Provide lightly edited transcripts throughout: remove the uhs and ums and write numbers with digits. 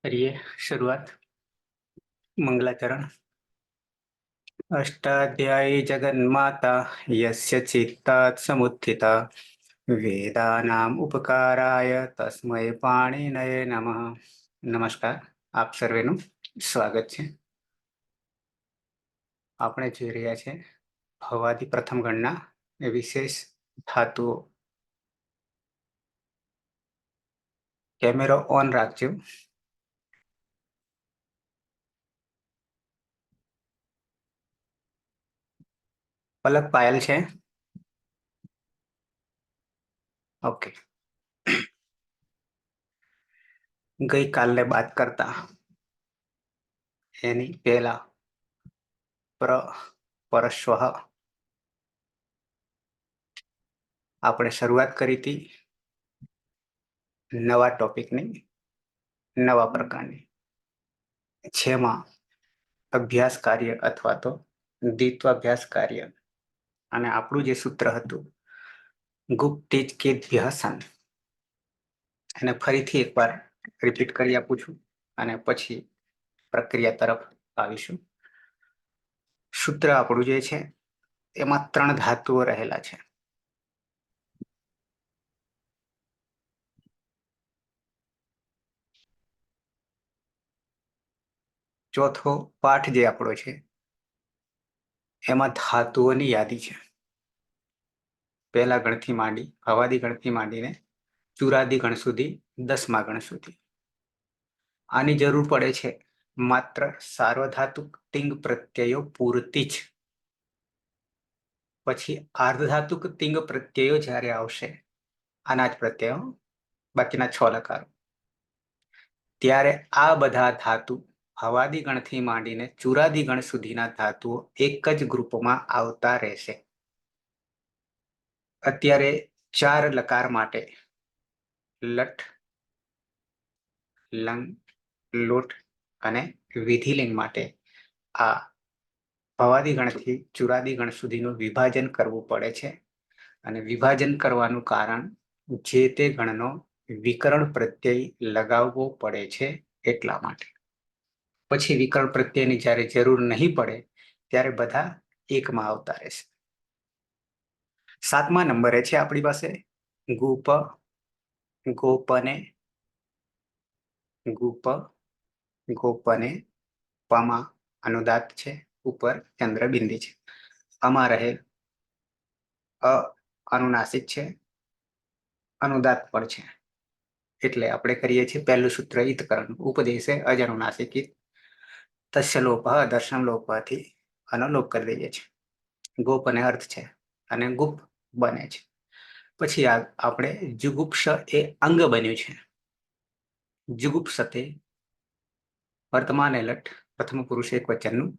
करिए शुरुआत। मंगलाचरण। अष्टाध्यायी जगन्माता यस्य चित्तात् समुत्थिता वेदानाम् उपकाराय तस्मै पाणिनये नमः। નમસ્કાર, આપ સર્વેનું સ્વાગત છે. આપણે જોઈ રહ્યા છે ભવાદી પ્રથમ ગણના એ વિશેષ ધાતુઓ. કેમેરો ઓન રાખજો. પલક પાયલ છે. ઓકે. ગઈકાલને બાદ કરતા એની પહેલા પરસ્વહ આપણે શરૂઆત કરી હતી નવા ટોપિકની, નવા પ્રકારની, જેમાં અભ્યાસ કાર્ય અથવા તો દ્વિત્વાભ્યાસ કાર્ય, અને આપણું જે સૂત્ર હતું ગુપ્તિજ કે ધ્યાસન, એને ફરીથી એકવાર રિપીટ કરી આપું છું અને પછી પ્રક્રિયા તરફ આવીશું. સૂત્ર આપણું જે છે એમાં 3 ધાતુઓ રહેલા છે. ચોથો પાઠ જે આપણો છે એમાં ધાતુઓની યાદી છે. પહેલા ગણથી માંડી, ભવાદી ગણથી માંડીને ચુરાદી ગણ સુધી, 10મા ગણ સુધી. આની જરૂર પડે છે માત્ર સાર્વધાતુક તિંગ પ્રત્યયો પૂરતી જ. પછી આર્ધધાતુક તિંગ પ્રત્યયો જ્યારે આવશે, આના જ પ્રત્યયો, બાકીના 6 લકારો, ત્યારે આ બધા ધાતુ ભવાદી ગણથી માંડીને ચુરાદી ગણ સુધીના ધાતુઓ એક જ ગ્રુપમાં આવતા રહેશે. અત્યારે 4 લકાર માટે લટ, લંગ, લોટ અને વિધિલિંગ માટે આ ભવાદી ગણથી ચુરાદી ગણ સુધીનું વિભાજન કરવું પડે છે. અને વિભાજન કરવાનું કારણ જે તે ગણનો વિકરણ પ્રત્યય લગાવવો પડે છે એટલા માટે. પછી વિકરણ પ્રત્યયની જ્યારે જરૂર નહીં પડે ત્યારે બધા એકમાં આવતા રહેશે. 7મા નંબરે છે આપણી પાસે ગુપ, ગોપને, ગુપ, ગોપને, પમાં અનુદાત છે, ઉપર ચંદ્રબિંદી છે. આમાં રહેલ અ અનુનાસિક છે, અનુદાત પણ છે. એટલે આપણે કરીએ છીએ પહેલું સૂત્ર ઈતકરણ, ઉપદેશે અજનુનાસિક ઈત, તસ્ય લોપ દર્શન લોપથી અનુલોપ કરી દઈએ છીએ. ગોપ અને અર્થ છે અને ગુપ બને છે. પછી આપણે જુગુપ્સ એ અંગ બન્યું છે. જુગુપ્સતે વર્તમાન એલટ પ્રથમ પુરુષ એક વચનનું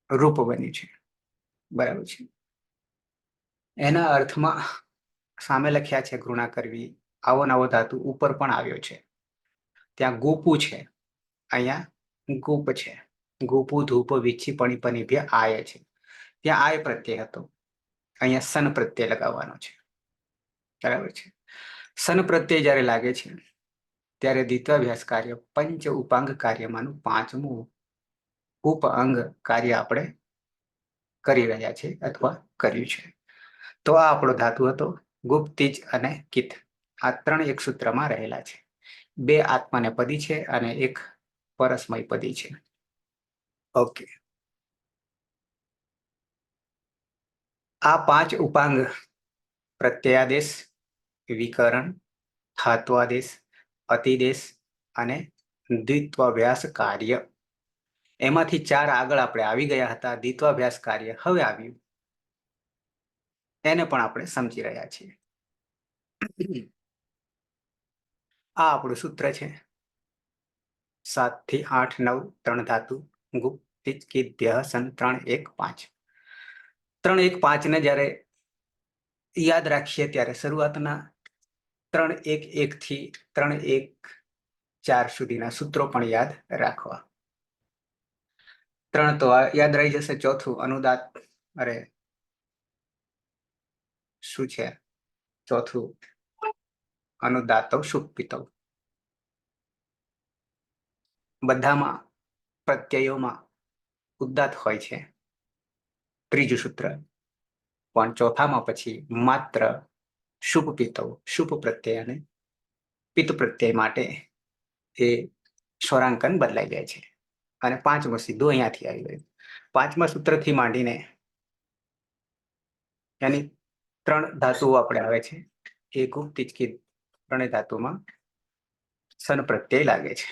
રૂપ બન્યું છે. બરાબર છે. એના અર્થમાં સામે લખ્યા છે ઘૃણા કરવી, આવો નવો ધાતુ ઉપર પણ આવ્યો છે. ત્યાં ગોપુ છે, અહીંયા ગોપ છે. ગોપુ ધૂપ વિચ્છી પણી પનિભ્ય આય છે. ત્યાં આય પ્રત્યય હતો, અહીંયા સન પ્રત્યય લગાવવાનો છે. બરાબર છે. સન પ્રત્યય જ્યારે લાગે છે ત્યારે દ્વિત્વાભ્યાસ કાર્ય પંચ ઉપાંગ કાર્યમાંનું 5મું ઉપઅંગ કાર્ય આપણે કરી રહ્યા છે અથવા કર્યું છે. તો આ આપણો ધાતુ હતો ગુપ્તિજ અને કિત. આ 3 એક સૂત્રમાં રહેલા છે. 2 આત્મનેપદી છે અને 1 પરસ્મય પદી છે. ઓકે. આ 5 ઉપાંગ પ્રત્યયાદેશ, વિકરણ, ધાત્વાદેશ, અતિદેશ અને દ્વિત્વાભ્યાસ કાર્ય, એમાંથી 4 આગળ આપણે આવી ગયા હતા. દ્વિત્વાભ્યાસ કાર્ય હવે આવ્યું, એને પણ આપણે સમજી રહ્યા છીએ. આ આપણું સૂત્ર છે. 7 થી 8, 9 3 ધાતુ ગુપ્ત, તિજ, કિત, ધ્યય, સન, 3 1 5. 3 1 5 ને જ્યારે યાદ રાખીએ ત્યારે શરૂઆતના 3 1 1 થી 3 1 4 સુધીના સૂત્રો પણ યાદ રાખવા. 3 તો યાદ રહી જશે. ચોથું અનુદાત, અરે શું છે ચોથું? અનુદાતવ સુપ્પિતવ. બધામાં પ્રત્યયોમાં ઉદાત્ત હોય છે, ત્રીજું સૂત્ર. પણ ચોથામાં પછી માત્ર શુભ પિત્તો, શુભ પ્રત્યય અને પિત્ત પ્રત્યય માટે એ સ્વરાંકન બદલાઈ જાય છે. અને પાંચમું સીધું અહીંયાથી આવી ગયું. પાંચમા સૂત્રથી માંડીને એની ત્રણ ધાતુઓ આપણે આવે છે. એ ગુપ્ત તિચકી ત્રણેય ધાતુમાં સન પ્રત્યય લાગે છે.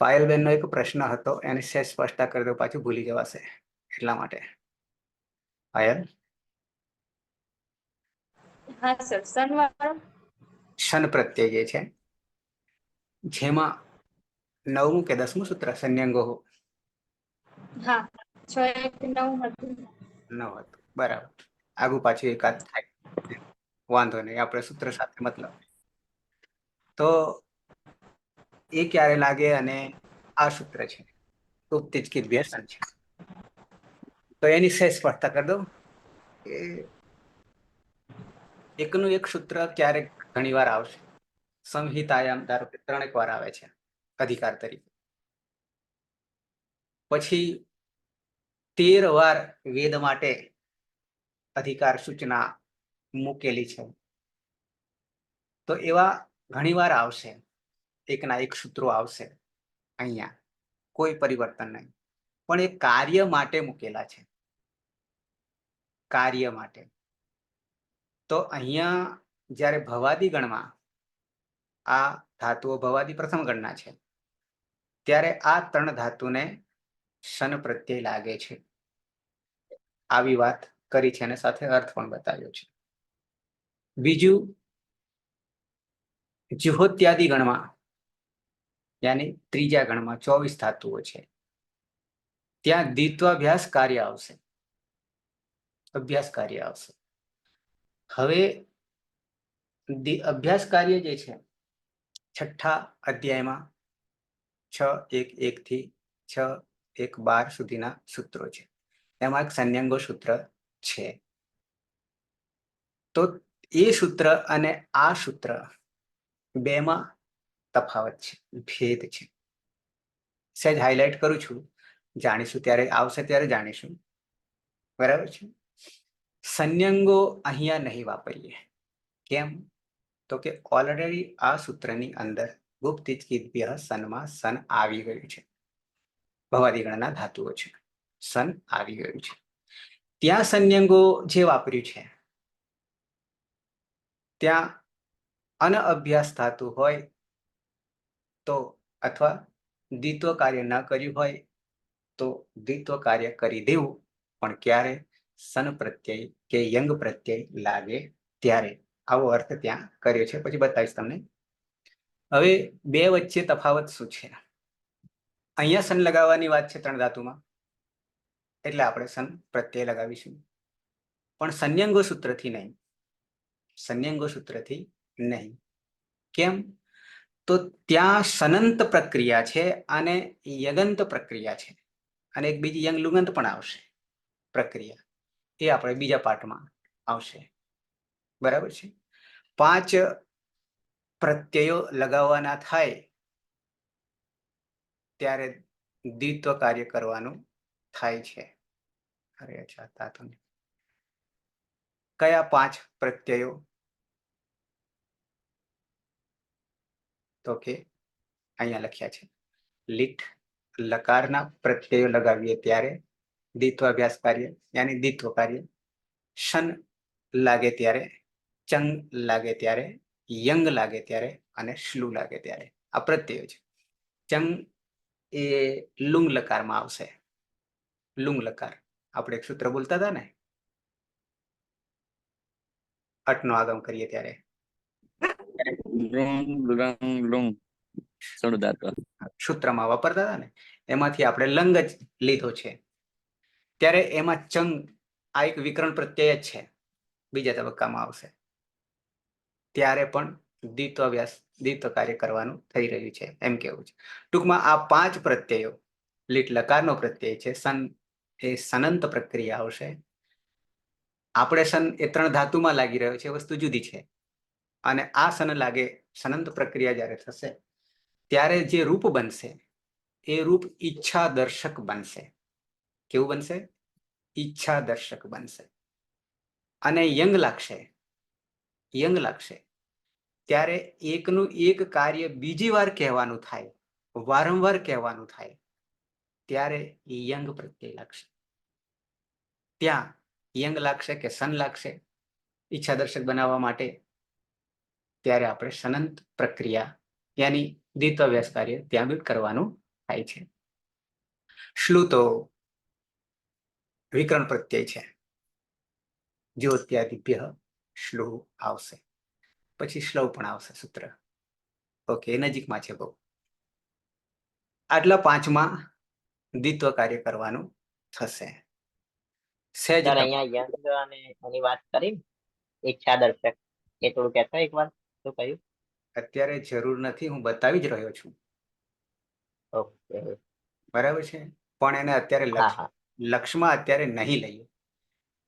પાયલબેનનો એક પ્રશ્ન હતો, એને સહેજ સ્પષ્ટતા કરી દો, પાછું ભૂલી જવાશે એટલા માટે. પાયલ, હા સર, સનવાળો શન પ્રત્યય જે છે, જેમાં 9મું કે 10મું સૂત્ર સંન્યંગો હા 6 1 9 હતું. 9 હતું, બરાબર. આગુ પાછું એકાદ થાય, વાંધો નહીં, આપણે સૂત્ર સાથે મતલબ. તો એ ક્યારે લાગે? અને આ સૂત્ર છે ગુપ્ત તિચકી વ્યસન છે. તો એની સહેજ સ્પષ્ટતા કરી દઉં કે એકનું એક સૂત્ર ક્યારેક ઘણી વાર આવશે. સંહિતાયામ ધારો કે 3 વાર આવે છે અધિકાર તરીકે. પછી 13 વાર વેદ માટે અધિકાર સૂચના મૂકેલી છે. તો એવા ઘણી વાર આવશે, એકના એક સૂત્રો આવશે. અહીંયા કોઈ પરિવર્તન નહીં, પણ એ કાર્ય માટે મૂકેલા છે, કાર્ય માટે. તો અહીંયા જ્યારે ભવાદી ગણમાં આ ધાતુઓ ભવાદી પ્રથમ ગણના છે, ત્યારે આ 3 ધાતુને શન પ્રત્યય લાગે છે. આવી વાત કરી છે અને સાથે અર્થ પણ બતાવ્યો છે. બીજું, જુહોત્યાદિ ગણમાં યાની ત્રીજા ગણમાં 24 ધાતુઓ છે, ત્યાં દ્વિત્વાભ્યાસ કાર્ય આવશે, અભ્યાસ કાર્ય આવશે. હવે અભ્યાસ કાર્ય જે છે, છઠ્ઠા અધ્યાયમાં 6.1 થી 6.1.12 સુધીના સૂત્રો છે. એમાં એક સંન્યંગો સૂત્ર છે. તો એ સૂત્ર અને આ સૂત્ર બેમાં તફાવત છે, ભેદ છે. સહેજ હાઇલાઇટ કરું છું, જાણીશું ત્યારે, આવશે ત્યારે જાણીશું. બરાબર છે. સંન્યંગો અહીંયા નહીં વાપરીએ. કેમ? તો કે ઓલરેડી આ સૂત્રની અંદર ગુપ્ત તિચકી સનમાં સન આવી ગયું છે. ભવાદી ગણના ધાતુઓ છે, સન આવી ગયું છે. ત્યાં સંન્યંગો જે વાપર્યું છે, ત્યાં અનઅભ્યાસ ધાતુ હોય તો, અથવા દ્વિત્વ કાર્ય ન કર્યું હોય તો દ્વિત્વ કાર્ય કરી દેવું, પણ ક્યારે? સન પ્રત્યય કે યંગ પ્રત્યય લાગે ત્યારે. આવો અર્થ ત્યાં કર્યો છે, પછી બતાવીશ તમને. હવે બે વચ્ચે તફાવત શું છે? અહીંયા સન લગાવવાની વાત છે 3 ધાતુમાં, એટલે આપણે સન પ્રત્યય લગાવીશું, પણ સંન્યંગો સૂત્રથી નહીં. સંન્યંગો સૂત્રથી નહીં. કેમ? તો ત્યાં સનંત પ્રક્રિયા છે અને યગંત પ્રક્રિયા છે, અને એક બીજી યંગ લુગંત પણ આવશે પ્રક્રિયા. એ આપણે બીજા પાઠમાં આવશે. બરાબર છે. 5 પ્રત્યયો લગાવવાના થાય ત્યારે દ્વિત્વ કાર્ય કરવાનું થાય છે. અરે અચ્છા, ધાતુ કયા 5 પ્રત્યયો? તો કે અહીંયા લખ્યા છે. લીટ લકારના પ્રત્યયો લગાવીએ ત્યારે દ્વિત્વાભ્યાસ કાર્ય યાની દ્વિત્વ કાર્ય. શન લાગે ત્યારે, ચંગ લાગે ત્યારે, યંગ લાગે ત્યારે અને શ્લુ લાગે ત્યારે. આ પ્રત્યયો છે. ચંગ એ લુંગ લકારમાં આવશે. લુંગ લકાર આપણે એક સૂત્ર બોલતા હતા ને, અટનો આગમ કરીએ ત્યારે. સૂત્રમાં વાપરતા હતા ને, એમાંથી આપણે લંગ જ લીધો છે. ત્યારે એમાં ચંગ આ એક વિકરણ પ્રત્યય જ છે, બીજા તબક્કામાં આવશે. ત્યારે પણ દ્વિત્વ કાર્ય કરવાનું થઈ રહ્યું છે, એમ કેવું છે. ટૂંકમાં આ 5 પ્રત્યયો, લીટ લકારનો પ્રત્યય છે, સન એ સનંત પ્રક્રિયા આવશે. આપણે સન એ 3 ધાતુમાં લાગી રહ્યો છે, વસ્તુ જુદી છે. અને આ સન લાગે, સનંત પ્રક્રિયા જ્યારે થશે ત્યારે જે રૂપ બનશે એ રૂપ ઈચ્છા દર્શક બનશે. કેવું બનશે? ઈચ્છા દર્શક બનશે. અને યંગ લાગશે, યંગ લાગશે ત્યારે એકનું એક કાર્ય બીજી વાર કહેવાનું થાય, વારંવાર કહેવાનું થાય, ત્યારે યંગ પ્રત્યય લાગશે. ત્યાં યંગ લાગશે કે સન લાગશે ઈચ્છા દર્શક બનાવવા માટે, ત્યારે આપણે સનંત પ્રક્રિયા યાની દ્વિત્વ અભ્યાસ કાર્ય ત્યાં બી કરવાનું થાય છે. શ્લુતો વિકરણ પ્રત્યય છે. જ્યોત્યાદિભ્ય શ્લુ આવશે, પછી શ્લવ પણ આવશે સૂત્ર. ઓકે, નજીકમાં છે બહુ. આટલા પાંચમાં દ્વિત્વ કાર્ય કરવાનું થશે. સહેજ સર અહીંયા યંગ અને એની વાત કરી ઈચ્છા દર્શક, એ થોડું કહેશો એકવાર શું કહ્યું? અત્યારે જરૂર નથી, હું બતાવી જ રહ્યો છું. ઓકે, બરાબર છે, પણ એને અત્યારે હા હા લક્ષમાં અત્યારે નહીં લઈએ.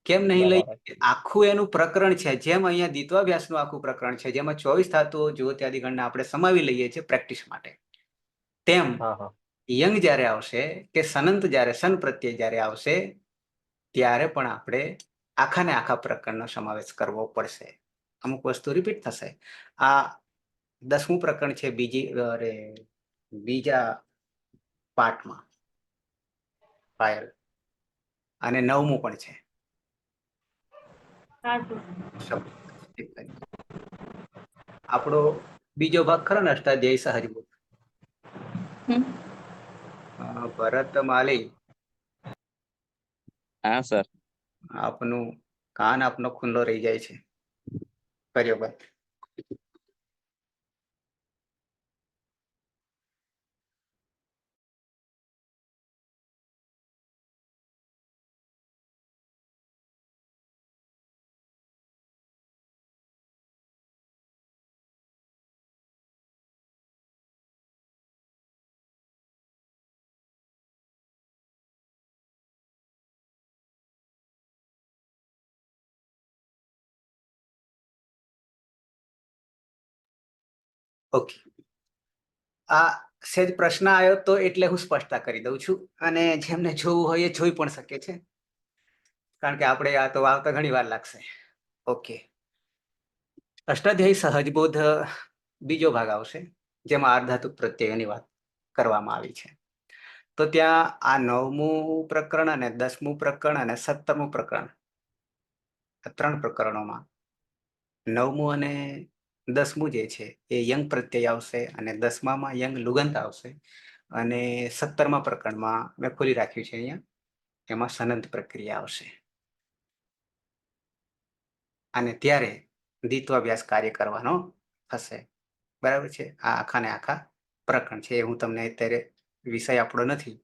કેમ નહીં લઈએ? બરાબર. આખું એનું પ્રકરણ છે. જેમ અહીંયા દ્વિત્વાભ્યાસનું આખું પ્રકરણ છે, જેમાં 24 ધાતુઓ જ્યોત્યાદિગણને આપણે સમાવી લઈએ છીએ પ્રેક્ટિસ માટે, તેમ હા હા યંગ જ્યારે આવશે કે સનંત જ્યારે સન પ્રત્યય જ્યારે આવશે, ત્યારે પણ આપણે આખા ને આખા પ્રકરણનો સમાવેશ કરવો પડશે. અમુક વસ્તુ રિપીટ થશે. આ 10મું પ્રકરણ છે બીજા પાઠમાં પાયલ, અને 9મું પણ છે. આપણો બીજો ભાગ ખરો ને અષ્ટાધ્યાયી સહજબોધ, ભરત માલી, હા સર. આપનું કાન આપનો ખુલ્લો રહી જાય છે. કર્યો બંધ. ઓકે, આ સહેજ પ્રશ્ન આવ્યો તો એટલે હું સ્પષ્ટતા કરી દઉં છું, અને જેમને જોવું હોય એ જોઈ પણ શકે છે, કારણ કે આપણે આ તો આવતા ઘણી વાર લાગશે. ઓકે, અષ્ટાધ્યાયી સહજબોધ બીજો ભાગ આવશે, જેમાં આર્ધાતુ પ્રત્યયોની વાત કરવામાં આવી છે. તો ત્યાં આ 9મું પ્રકરણ અને 10મું પ્રકરણ અને 17મું પ્રકરણ, આ 3 પ્રકરણોમાં 9મું અને 10મું જે છે એ યંગ પ્રત્યય આવશે, અને 10મામાં યંગ લુગંત આવશે, અને 17મા પ્રકરણમાં મેં ખોલી રાખ્યું છે અહીંયા, એમાં સનંત પ્રક્રિયા આવશે. અને ત્યારે દ્વિત્વાભ્યાસ કાર્ય કરવાનો થશે. બરાબર છે. આ આખા ને આખા પ્રકરણ છે. એ હું તમને અત્યારે વિષય આપણો નથી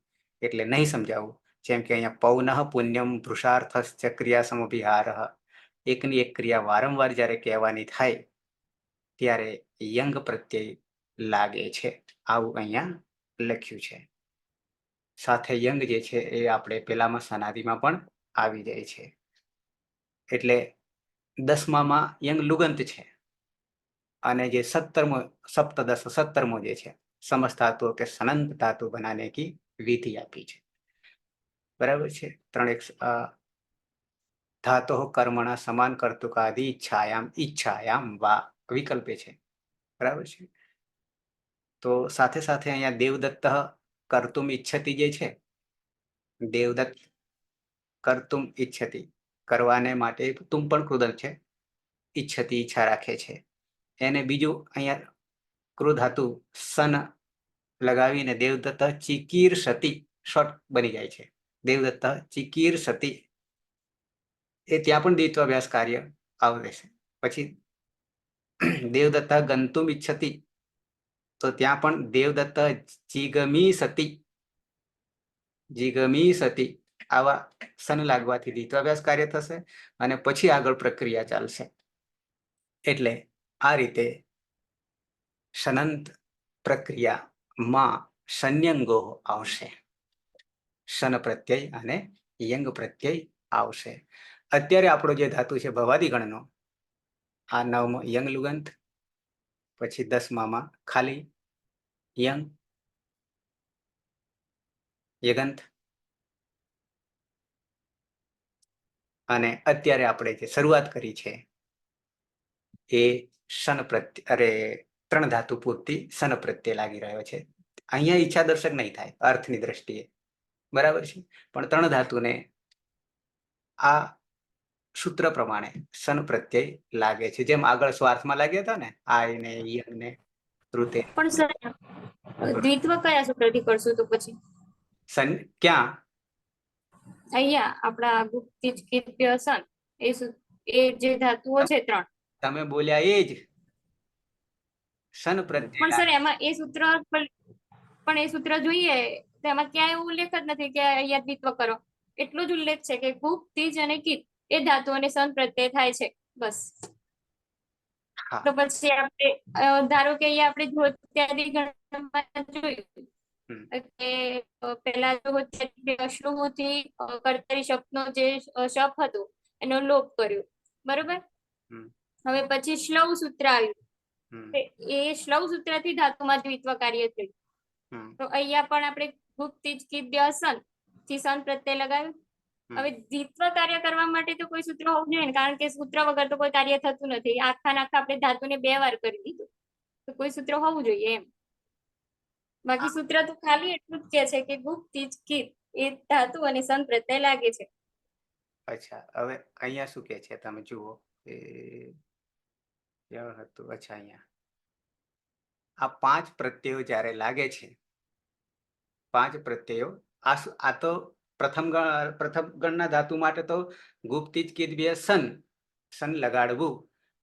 એટલે નહીં સમજાવું. જેમ કે અહીંયા પૌનઃ પુણ્યમ પુરુષાર્થશ્ચ ક્રિયા સમભિહાર, એકની એક ક્રિયા વારંવાર જ્યારે કહેવાની થાય ત્યારે યંગ પ્રત્યય લાગે છે, આવું અહીંયા લખ્યું છે. સાથે યંગ જે છે એ આપણે પેલામાં સનાદિમાં પણ આવી જાય છે. એટલે 10મામાં યંગ લુગંત છે, અને જે 17મો સપ્તદશ 17મો જે છે સમસ્ત ધાતુ કે સનંત ધાતુ બનાने की विधि આપી છે. બરાબર છે. 3 ધાતો કર્મણા સમાન કર્તુકાદિ ઈચ્છાયામ વા વિકલ્પે છે. બરાબર છે. તો સાથે સાથે અહીંયા દેવદત્ત કર્તુમ ઈચ્છતિ જે છે, દેવદત્ત કર્તુમ ઈચ્છતિ, કરવાને માટે તુમ પણ કૃદંત છે, ઈચ્છતિ ઈચ્છા રાખે છે. એને બીજું અહીંયા ક્રુ ધાતુ સન લગાવીને દેવદત્ત ચિકીર સતી શોર્ટ બની જાય છે. દેવદત્ત ચિકીર સતી, એ ત્યાં પણ દ્વિત્વાભ્યાસ કાર્ય આવશે. પછી દેવદત્ત ગંતુમ ઈચ્છતિ, તો ત્યાં પણ દેવદત્ત જીગમી સતી, જીગમી સતી, આવા સન લાગવાથી દ્વિત્વાભ્યાસ કાર્ય થશે, અને પછી આગળ પ્રક્રિયા ચાલશે. એટલે આ રીતે સનંત પ્રક્રિયામાં સંયંગો આવશે, શન પ્રત્યય અને યંગ પ્રત્યય આવશે. અત્યારે આપણો જે ધાતુ છે ભવાદિગણનો, આ 9મો યંગ લુગંત, પછી 10મામાં ખાલી યંગ, યગંત. અને અત્યારે આપણે જે શરૂઆત કરી છે એ શન પ્રત્યે ત્રણ ધાતુ પૂરતી શન પ્રત્યે લાગી રહ્યો છે. અહીંયા ઈચ્છા દર્શક નહીં થાય અર્થની દ્રષ્ટિએ, બરાબર છે, પણ ત્રણ ધાતુને આ સૂત્ર પ્રમાણે શન પ્રત્યય લાગે છે, જેમ આગળ સ્વાર્થમાં લાગ્યા હતા ને આય ને યન ને ઋતે. પણ સર દ્વિત્વ કયા સૂત્રથી કરશું તો પછી? સન ક્યાં? અહીંયા આપણા ગુપ્તિજ કીર્ત્ય સન એ જે ધાતુઓ છે ત્રણ, તમે બોલ્યા એ જ શન પણ પ્રત્યય. સર એમાં એ સૂત્ર પણ એ સૂત્ર જોઈએ તો એમાં ક્યાંય એવું ઉલ્લેખ જ નથી કે અહીંયા દ્વિત્વ કરો. એટલું જ ઉલ્લેખ છે કે ગુપ, તીજ અને કીટ એ ધાતુઓને સન પ્રત્યય થાય છે, બસ. હા. તો પછી આપણે ધારો કે અહીંયા આપણે જ્યોત્યાદિ ગણમાં જોયું કે પેલા અશ્રુમાંથી કર્તરી શબ્દનો જે શપ હતું એનો લોપ કર્યો, બરોબર. હવે પછી શ્લવ સૂત્ર આવ્યું, એ શ્લવ સૂત્રથી ધાતુમાં દ્વિત્વ કાર્ય થયું. તો અહીંયા પણ આપણે ગુપ, તીજ, કીટ, સન થી સન પ્રત્યય લગાવ્યું. હવે દ્વિત્વ કાર્ય કરવા માટે તો કોઈ સૂત્ર હોવું જોઈએ ને, કારણ કે સૂત્ર વગર તો કોઈ કાર્ય થતું નથી. આખા આપણે ધાતુને 2 વાર કરી દીધું, તો કોઈ સૂત્ર હોવું જોઈએ એમ. બાકી સૂત્ર તો ખાલી એટલું જ કે છે કે ગુપ, તીજ, કીટ એ ધાતુ અને સન પ્રત્યય લાગે છે. અચ્છા, હવે અહીંયા શું કે છે તમે જુઓ. હતું અચ્છા, અહીંયા આ 5 પ્રત્યયો જ્યારે લાગે છે, 5 પ્રત્યયો, આ તો પ્રથમ ગણના ધાતુ માટે તો ગુપ, તીજ, કીટ, બે સન લગાડવું.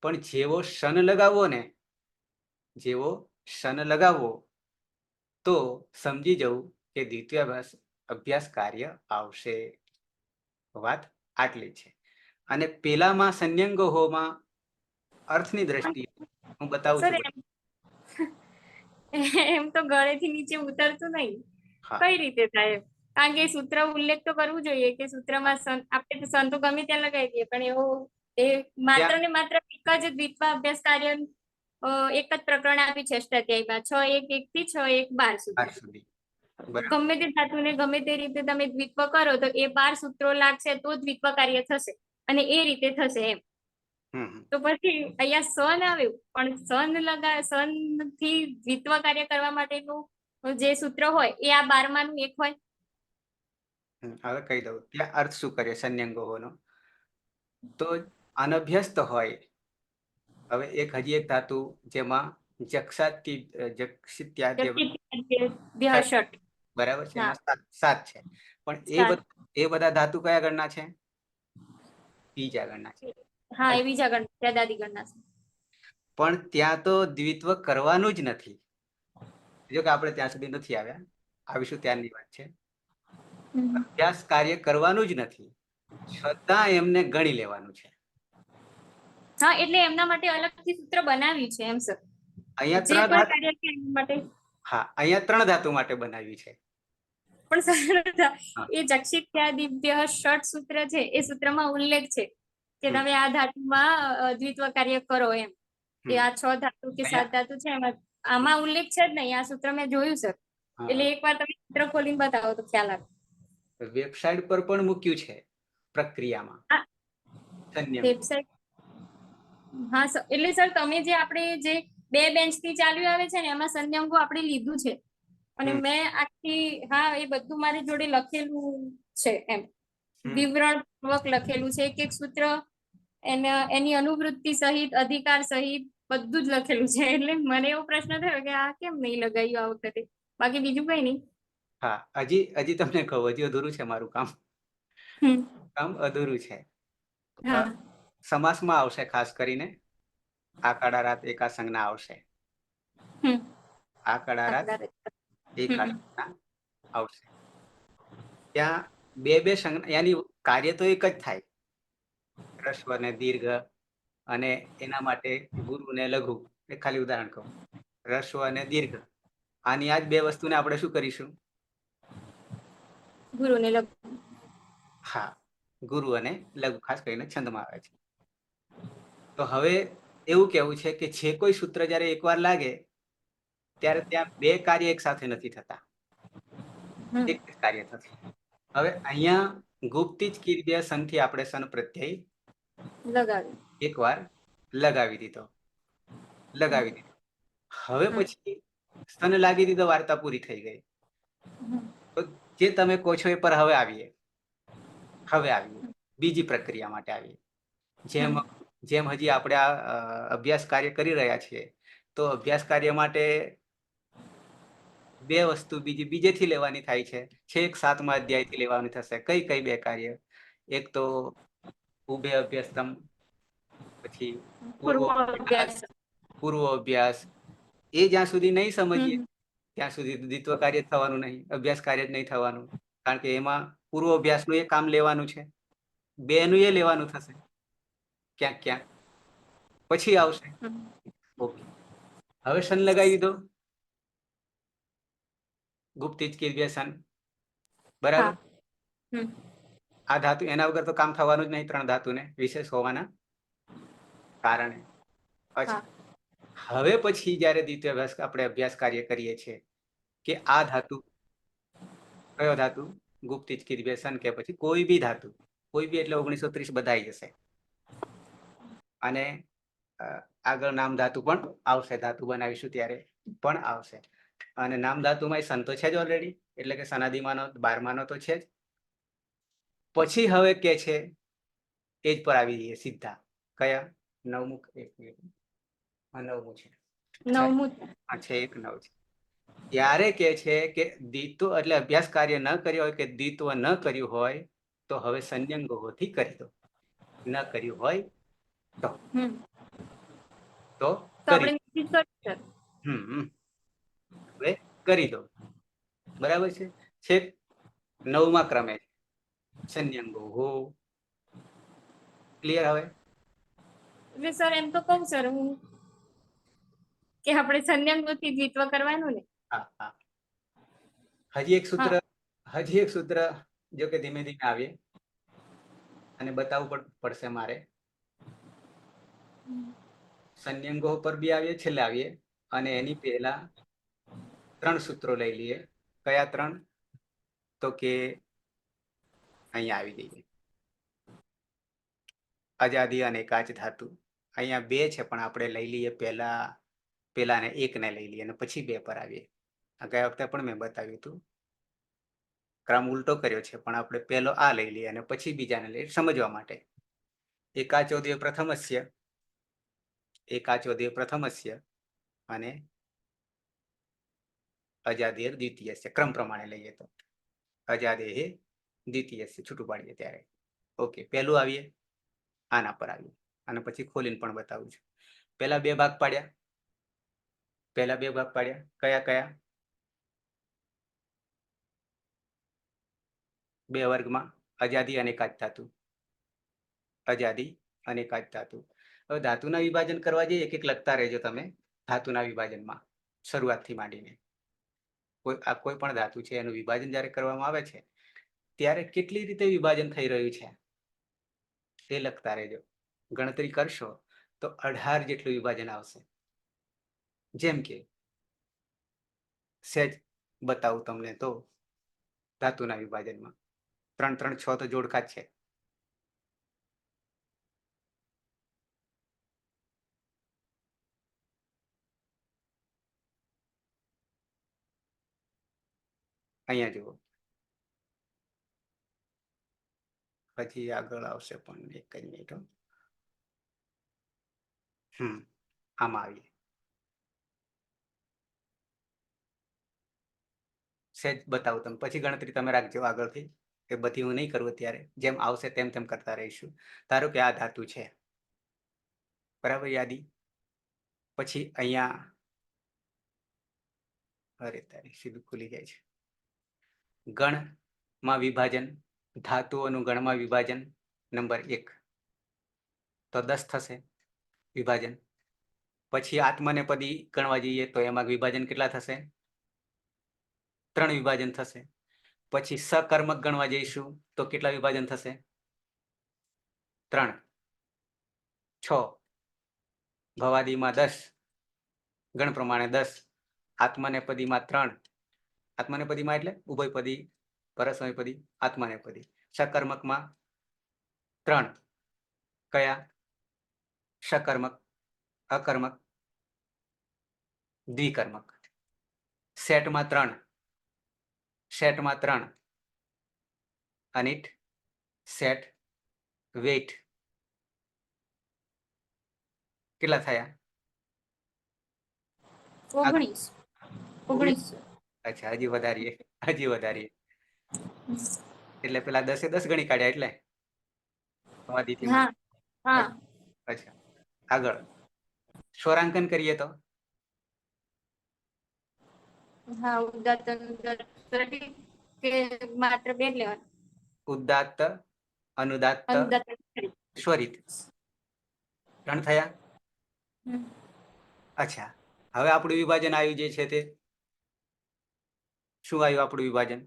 પણ જેવો શન લગાવવો તો સમજી જવું કે દ્વિતીય અભ્યાસ કાર્ય આવશે. વાત આટલી છે. અને પેલામાં સંયંગોમાં અર્થની દ્રષ્ટિએ હું બતાવું છું. એમ તો ગળેથી નીચે ઉતરતું નહીં. કઈ રીતે થાય? કારણ કે સૂત્ર ઉલ્લેખ તો કરવું જોઈએ કે સૂત્રમાં આપણે સન તો ગમે ત્યાં લગાવી દઈએ, પણ એવો એ માત્ર ને માત્ર એક જ દ્વિત્વ અભ્યાસ કાર્ય એક જ પ્રકરણ આપી છે અષ્ટાધ્યાયમાં 6.1.1 થી 6.1.12 સુધી. ગમે તે ધાતુને ગમે તે રીતે તમે દ્વિત્વ કરો તો એ 12 સૂત્રો લાગશે તો દ્વિત્વ કાર્ય થશે, અને એ રીતે થશે એમ. તો પછી અહીંયા સન આવ્યું, પણ સન થી દ્વિત્વ કાર્ય કરવા માટેનું જે સૂત્ર હોય એ આ 12માંનું એક હોય. હવે કહી દઉં ત્યાં અર્થ શું કરે સંયંગોનો. તો અનભ્યસ્ત હોય. હવે હજી એક ધાતુ જેમાં બરાબર છે, એમાં 7 છે, પણ એ બધા ધાતુ કયા ગણના છે? બીજા ગણના છે. હા, એ બીજા ગણના છે. પણ ત્યાં તો દ્વિત્વ કરવાનું જ નથી. જો કે આપણે ત્યાં સુધી નથી આવ્યા, આવીશું ત્યારની વાત છે. અભ્યાસ કાર્ય કરવાનું જ નથી, છતાં એમને ગણી લેવાનું છે. હા, એટલે એમના માટે અલગથી સૂત્ર બનાવ્યું છે એમ સર. અહીંયા 3 ધાતુ માટે બનાવ્યું છે. પણ સર એ જક્ષિત્યાદિભ્ય ષટ સૂત્ર છે, એ સૂત્રમાં ઉલ્લેખ છે કે તમે આ ધાતુમાં દ્વિત્વ કાર્ય કરો એમ. કે આ 6 ધાતુ કે 7 ધાતુ છે એમાં આમાં ઉલ્લેખ છે જ નહીં. આ સૂત્ર મેં જોયું સર, એટલે એકવાર તમે સૂત્ર ખોલીને બતાવો તો ખ્યાલ આવે. વેબસાઇટ પર પણ મૂક્યું છે પ્રક્રિયામાં. વેબસાઇટ, હા સર. એટલે સર તમે જે આપણે જે 2 બેન્ચ થી ચાલ્યું આવે છે ને એમાં સંયંગો આપણે લીધું છે, અને મેં આખી એ બધું મારી જોડે લખેલું છે એમ, વિવરણપૂર્વક લખેલું છે. એક સૂત્ર એની અનુવૃત્તિ સહિત, અધિકાર સહિત બધું જ લખેલું છે. એટલે મને એવો પ્રશ્ન થયો કે આ કેમ નહીં લગાવ્યું આ વખતે. બાકી બીજું કઈ નહીં. હા, હજી તમને કહું, હજી અધૂરું છે મારું કામ અધૂરું છે. સમાસમાં આવશે, ખાસ કરીને આકાળા રાત એકા સંજ્ઞા આવશે. આકાળા રાત એકા સંજ્ઞા આવશે. ત્યાં બે સંજ્ઞા, યાની કાર્ય તો એક જ થાય, હ્રસ્વ ને દીર્ઘ, અને એના માટે ગુરુ ને લઘુ. એ ખાલી ઉદાહરણ કહું, હ્રસ્વ અને દીર્ઘ. આની આ જ 2 વસ્તુને આપણે શું કરીશું? ગુરુ ને લઘુ. હા, ગુરુ અને લઘુ, ખાસ કરીને છંદમાં આવે છે. તો હવે એવું કેવું છે કે જે કોઈ સૂત્ર જ્યારે એકવાર લાગે ત્યારે ત્યાં 2 કાર્ય એક સાથે નથી થતા. હમ. એક જ કાર્ય થશે. હવે અહીંયા ગુપ્તિજ કિર્ય સનથી આપણે સન પ્રત્યય લગાવ્યું. એકવાર લગાવી દીધો. હવે હમ. પછી સ્તન લાગી દીધો, વાર્તા પૂરી થઈ ગઈ. હમ. તો જે તમે કહો છો એ પર હવે આવીએ બીજી પ્રક્રિયા માટે આવીએ. જેમ હજી આપણે આ અભ્યાસ કાર્ય કરી રહ્યા છીએ, તો અભ્યાસ કાર્ય માટે બે વસ્તુ બીજેથી લેવાની થાય છે. છેક 7મા અધ્યાયથી લેવાની થશે. કઈ બે કાર્ય? એક તો ઉભય અભ્યાસક્રમ, પછી પૂર્વ અભ્યાસ. એ જ્યાં સુધી નહીં સમજીએ ત્યાં સુધી દ્વિત્વ કાર્ય થવાનું નહીં, અભ્યાસ કાર્ય જ નહીં થવાનું. કારણ કે એમાં પૂર્વ અભ્યાસનું એ કામ લેવાનું છે, બેનું એ લેવાનું થશે ક્યાંક. પછી આવશે. ઓકે, હવે સન લગાવી દીધો, ગુપ્તિજ કિર્ય સન. બરાબર. આ ધાતુ એના વગર તો કામ થવાનું જ નહીં, 3 ધાતુને વિશેષ હોવાના કારણે. હવે પછી જયારે દ્વિતીય આપણે અભ્યાસ કાર્ય કરીએ છીએ કે આ ધાતુ, કયો ધાતુ? ગુપ્તિજ કિર્ય સન, કે પછી કોઈ બી ધાતુ, કોઈ બી એટલે 1930 બધા આવી જશે. અને આગળ નામ ધાતુ પણ આવશે, ધાતુ બનાવીશું ત્યારે પણ આવશે. અને નામ ધાતુમાં સન તો છે જ ઓલરેડી, એટલે કે સનાદિમાનો 12માનો તો છે જ. પછી હવે કે છે એ જ પર આવી જઈએ સીધા. કયા? 9મું. 9મું છે. 9મું છે 1 9 છે. ત્યારે કે છે કે દ્વિત્વ એટલે અભ્યાસ કાર્ય ન કર્યો હોય કે દ્વિત્વ ન કર્યું હોય તો હવે સંયંગોથી કરી દો. ન કર્યું હોય તો હવે કરી દો. બરાબર છે. છેક 9મા ક્રમે સંયંગો હો. ક્લિયર? હવે એટલે સર એમ તો કહું સર હું કે આપણે સંયંગોથી દ્વિત્વ કરવાનું ને. હા. હજી એક સૂત્ર જો કે ધીમે ધીમે આવીએ અને બતાવવું પડશે મારે. સંયંગો પર બી આવીએ, છેલ્લે આવીએ, અને એની પહેલા 3 સૂત્રો લઈ લઈએ. કયા 3? તો કે અહીંયા આવી જઈએ. અજાદી અને કાચ ધાતુ. અહીંયા 2 છે, પણ આપણે લઈ લઈએ પેલાને 1ને લઈ લઈએ અને પછી 2 પર આવીએ. ગયા વખતે પણ મેં બતાવ્યું હતું. ક્રમ ઉલટો કર્યો છે, પણ આપણે પહેલો આ લઈ લઈએ અને પછી બીજાને લઈએ સમજવા માટે. એકાચોદય પ્રથમસ્ય અને અજાદેર દ્વિતીયસ્ય. ક્રમ પ્રમાણે લઈએ તો અજાદેહ દ્વિતીયસ્ય છૂટું પાડીએ ત્યારે. ઓકે, પહેલું આવીએ, આના પર આવીએ અને પછી ખોલીને પણ બતાવું છું. પહેલા 2 ભાગ પાડ્યા. કયા? 2 વર્ગમાં અજાદી અને કાચ ધાતુ. હવે ધાતુના વિભાજન કરવા જઈએ, એક લખતા રહેજો તમે. ધાતુના વિભાજનમાં શરૂઆતથી માંડીને કોઈ પણ ધાતુ છે એનું વિભાજન જ્યારે કરવામાં આવે છે ત્યારે કેટલી રીતે વિભાજન થઈ રહ્યું છે તે લખતા રહેજો. ગણતરી કરશો તો 18 જેટલું વિભાજન આવશે. જેમ કે સહેજ બતાવું તમને તો ધાતુના વિભાજનમાં 3 3 6 તો જોડકા જ છે. અહીંયા જુઓ, પછી આગળ આવશે પણ એક જ મિનિટ. આમાં આવીએ. સહેજ બતાવું તમે, પછી ગણતરી તમે રાખજો આગળથી. એ બધી હું નહીં કરું અત્યારે, જેમ આવશે તેમ કરતા રહીશું. ધારો કે આ ધાતુ છે, બરાબર, યાદી. પછી અહીંયા સીધું ખુલી જાય છે. ગણમાં વિભાજન, ધાતુઓનું ગણમાં વિભાજન નંબર 1 તો 10 થશે વિભાજન. પછી આત્મનેપદી ગણવા જઈએ તો એમાં વિભાજન કેટલા થશે? 3 વિભાજન થશે. પછી સકર્મક ગણવા જઈશું તો કેટલા વિભાજન થશે? 3. 6. ભવાદીમાં 10, ગણ પ્રમાણે 10, આત્મનેપદીમાં 3, આત્મનેપદીમાં એટલે ઉભયપદી, પરસ્મયપદી, આત્મનેપદી. શકર્મકમાં 3 કયા? શકર્મક, અકર્મક, દ્વિકર્મક. સેટમાં 3, સેટમાં 3 અનિટ, સેટ, વેઇટ. કેટલા થયા? 19. અચ્છા, હજી વધારીએ. એટલે પેલા 10 એ 10 ગણી કાઢ્યા એટલે હા હા. અચ્છા, આગળ સ્વરાંકન કરીએ તો હા, ઉદાત્ત કે માત્ર 2 લેવાનું? ઉદાત્ત, અનુદાત્ત, અનુદાત્ત. સ્વરિત 3 થયા. અચ્છા, હવે આપણું વિભાજન આવ્યું જે છે તે શું આવ્યું? આપણું વિભાજન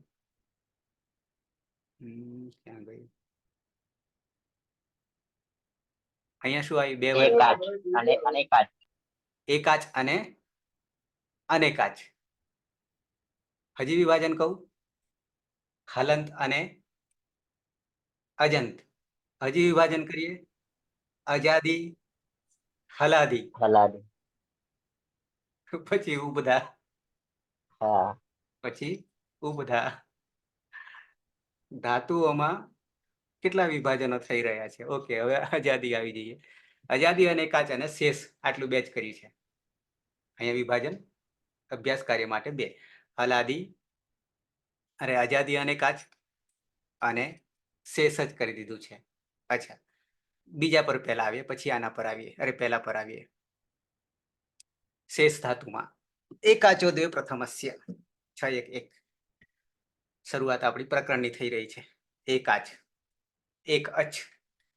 ક્યાં ગયું? અહીંયા શું આવ્યું? 2 એકાચ અને અનેકાચ. એકાચ અને અનેકાચ. હજી વિભાજન કહું? હલંત અને અજંત. હજી વિભાજન કરીએ? અજાદી, હલાદી, હલાદી. પછી ઉબદા, હા. પછી ઉબદા. ધાતુઓમાં કેટલા વિભાજનો થઈ રહ્યા છે? ઓકે, હવે આઝાદી આવી જઈએ. આઝાદી અને કાચ અને શેષ આટલું 2 જ કર્યું છે. અહીંયા વિભાજન અભ્યાસ કાર્ય માટે 2. હલાદી અરે આઝાદી અને કાચ અને શેષ જ કરી દીધું છે. અચ્છા, બીજા પર પહેલા આવીએ, પછી આના પર આવીએ. પહેલા પર આવીએ. શેષ ધાતુમાં એકાચો દ્વે પ્રથમસ્ય 6-1-1. શરૂઆત આપણી પ્રકરણની થઈ રહી છે. એકાચ, એક અચ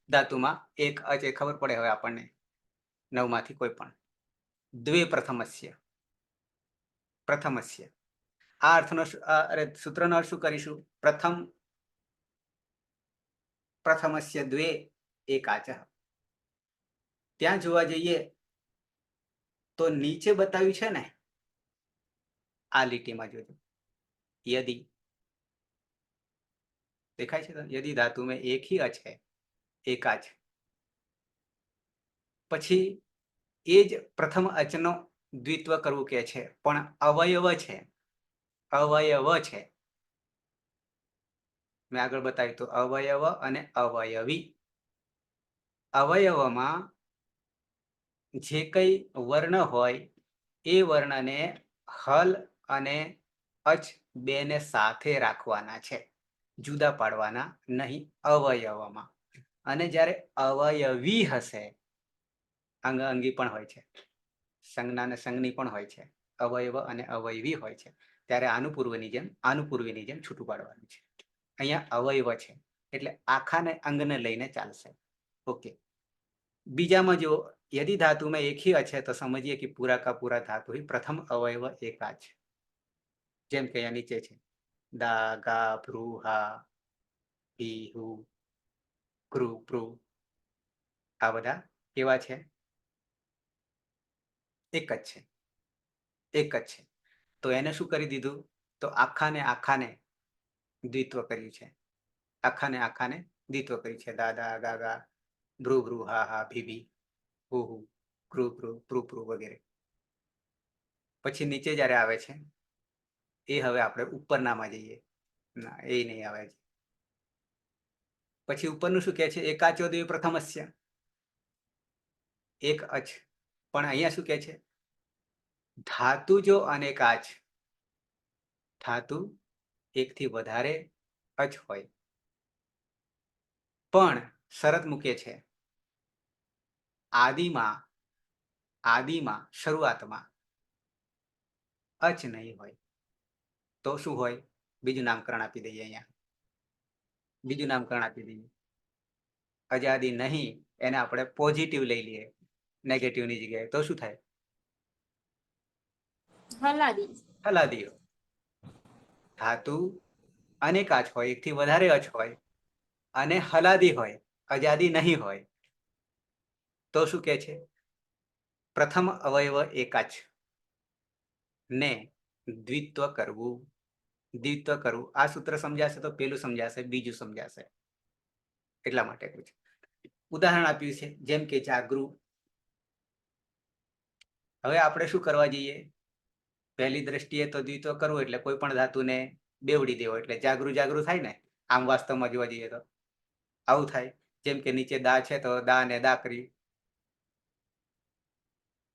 ધાતુમાં એક અચ એ ખબર પડે હવે આપણને 9 માંથી કોઈ પણ. દ્વે પ્રથમસ્ય, પ્રથમસ્ય. આ અર્થનો સૂત્રનો અર્થ શું કરીશું? પ્રથમસ્ય દ્વે એકાચ. ત્યાં જોવા જઈએ તો નીચે બતાવ્યું છે ને, આ લીટીમાં જોજો, યદિ દેખાય છે? યદિ ધાતુ में एक ही अच है, एकाच. પછી એ જ પ્રથમ અચનો દ્વિત્વ કરવું કે છે, પણ અવયવ છે. અવયવ છે. મેં આગળ બતાવ્યું તો અવયવ અને અવયવી. અવયવમાં જે કઈ વર્ણ હોય એ વર્ણને હલ અને અચ બેને સાથે રાખવાના છે, જુદા પાડવાના નહીં અવયવમાં. અને જ્યારે અવયવી હશે, અંગી પણ હોય છે, સંજ્ઞા અને સંજ્ઞી પણ હોય છે, અવયવ અને અવયવી હોય છે, ત્યારે આનું પૂર્વની જેમ છૂટું પાડવાનું છે. અહીંયા અવયવ છે એટલે આખાને અંગને લઈને ચાલશે. ઓકે, બીજામાં જો यदि धातु में एक ही अच है तो समझिए कि पूरा का पूरा धातु ही प्रथम अवयव एकाच. જેમ કે અહીંયા નીચે છે દા, ગા, ભ્રુ, હા, ભી, હુ, કૃ, પ્રુ. આ બધા કેવા છે? એક જ છે, એક જ છે. તો એને શું કરી દીધું? તો આખાને દ્વિત્વ કર્યું છે. આખાને દ્વિત્વ કર્યું છે. દાદા, ગાગા, ભ્રુ, ભ્રુ, હા, હા, ભી, ભી, હુ, હુ, કૃ, પ્રુ, પ્રુ વગેરે. પછી નીચે જ્યારે આવે છે એ હવે આપણે ઉપરનામાં જઈએ. ના, એ નહીં આવે. પછી ઉપરનું શું કહે છે? એકાચો દ્વે પ્રથમસ્ય, એક અચ. પણ અહીંયા શું કહે છે? ધાતુ જો અનેકાચ, ધાતુ એકથી વધારે અચ હોય, પણ શરત મૂકે છે આદિમાં શરૂઆતમાં અચ નહીં હોય તો શું હોય? બીજું નામકરણ આપી દઈએ. અહીંયા બીજું નામકરણ આપી દઈએ. અજાદી નહીં, એને આપણે પોઝિટિવ લઈ લઈએ નેગેટિવની જગ્યાએ, તો શું થાય? હલાદી. ધાતુ અનેકાચ હોય, એકથી વધારે અચ હોય અને હલાદી હોય, અજાદી નહીં હોય, તો શું કે છે? પ્રથમ અવયવ એકાચ ને દ્વિત્વ કરવું દ્વિત્વ કરવું. આ સૂત્ર સમજાશે તો પેલું સમજાશે, બીજું સમજાશે, એટલા માટે પૂછ્યું. ઉદાહરણ આપ્યું છે જેમ કે જાગૃ. હવે આપણે શું કરવા જઈએ? પહેલી દ્રષ્ટિએ તો દ્વિત્વ કરવું એટલે કોઈ પણ ધાતુને બેવડી દેવો એટલે જાગૃ જાગૃ થાય ને. આમ વાસ્તવમાં જોવા જઈએ તો આવું થાય. જેમ કે નીચે દા છે તો દા ને દા કરી,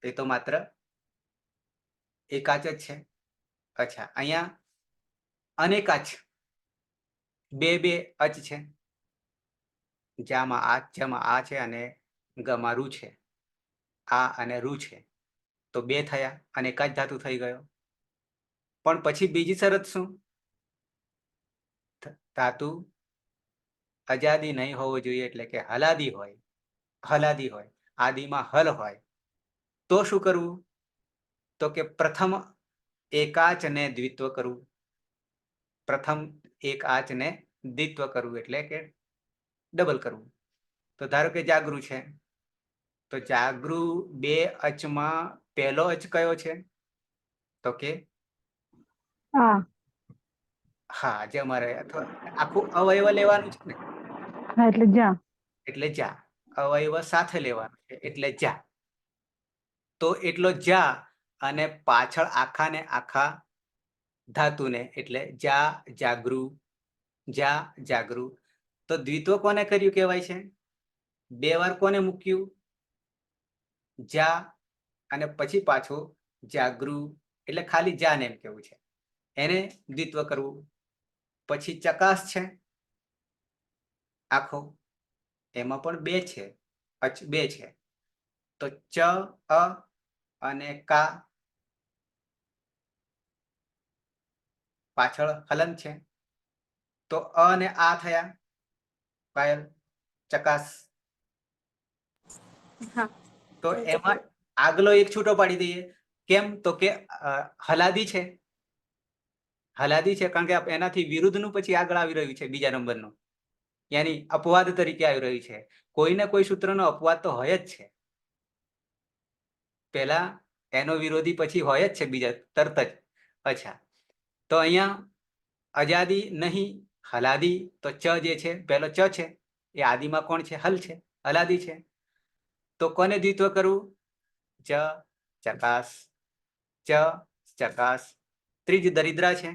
એ તો માત્ર એકાચ જ છે. અચ્છા, અહીંયા અનેકાચ બે બે અચ છે. જામાં આ છે અને ગમાં રૂ છે. આ અને રૂ છે તો બે થયા અને એકાચ ધાતુ થઈ ગયો. પણ પછી બીજી શરત શું? ધાતુ અજાદી નહીં હોવો જોઈએ, એટલે કે હલાદી હોય. હલાદી હોય, આદિમાં હલ હોય તો શું કરવું? તો કે પ્રથમ એકાચને દ્વિત્વ કરવું. પ્રથમ એક આચને દ્વિત્વ કરવું એટલે કે ડબલ કરવું. તો ધારો કે જાગૃ છે તો જાગૃ બે અચમાં પહેલો અચ કયો છે? તો કે હા, જે અમારે અથવા આખું અવયવ લેવાનું છે ને, એટલે જા. અવયવ સાથે લેવાનું છે એટલે જા. તો એટલો જા અને પાછળ આખા ને આખા ધાતુને એટલે જા જાગૃ, જા જાગૃ. તો દ્વિત્વ કોને કર્યું કહેવાય છે? બે વાર કોને મૂક્યું? જા અને પછી પાછું જાગૃ, એટલે ખાલી જા ને એમ કેવું છે, એને દ્વિત્વ કરવું. પછી ચકાસ છે આખો, એમાં પણ બે છે, અચ બે છે. તો ચ અ અને કા પાછળ હલન છે તો અ અને આ થયા. પાયલ ચકાસ. તો એમાં આગલો એક છૂટો પાડી દઈએ. કેમ? તો કે હલાદી છે. હલાદી છે કારણ કે એનાથી વિરુદ્ધનું પછી આગળ આવી રહ્યું છે, બીજા નંબરનું, યાની અપવાદ તરીકે આવી રહ્યું છે. કોઈને કોઈ સૂત્રનો અપવાદ તો હોય જ છે. પહેલા એનો વિરોધી પછી હોય જ છે બીજા તરત જ. અચ્છા, તો અહીંયા અજાદી નહીં, હલાદી. તો ચ જે છે પહેલો ચ છે એ આદિમાં કોણ છે? હલ છે, હલાદી છે. તો કોને દ્વિત્વ કરવું? ચ ચકાસ, ચ ચકાસ. ત્રીજ દરિદ્રા છે,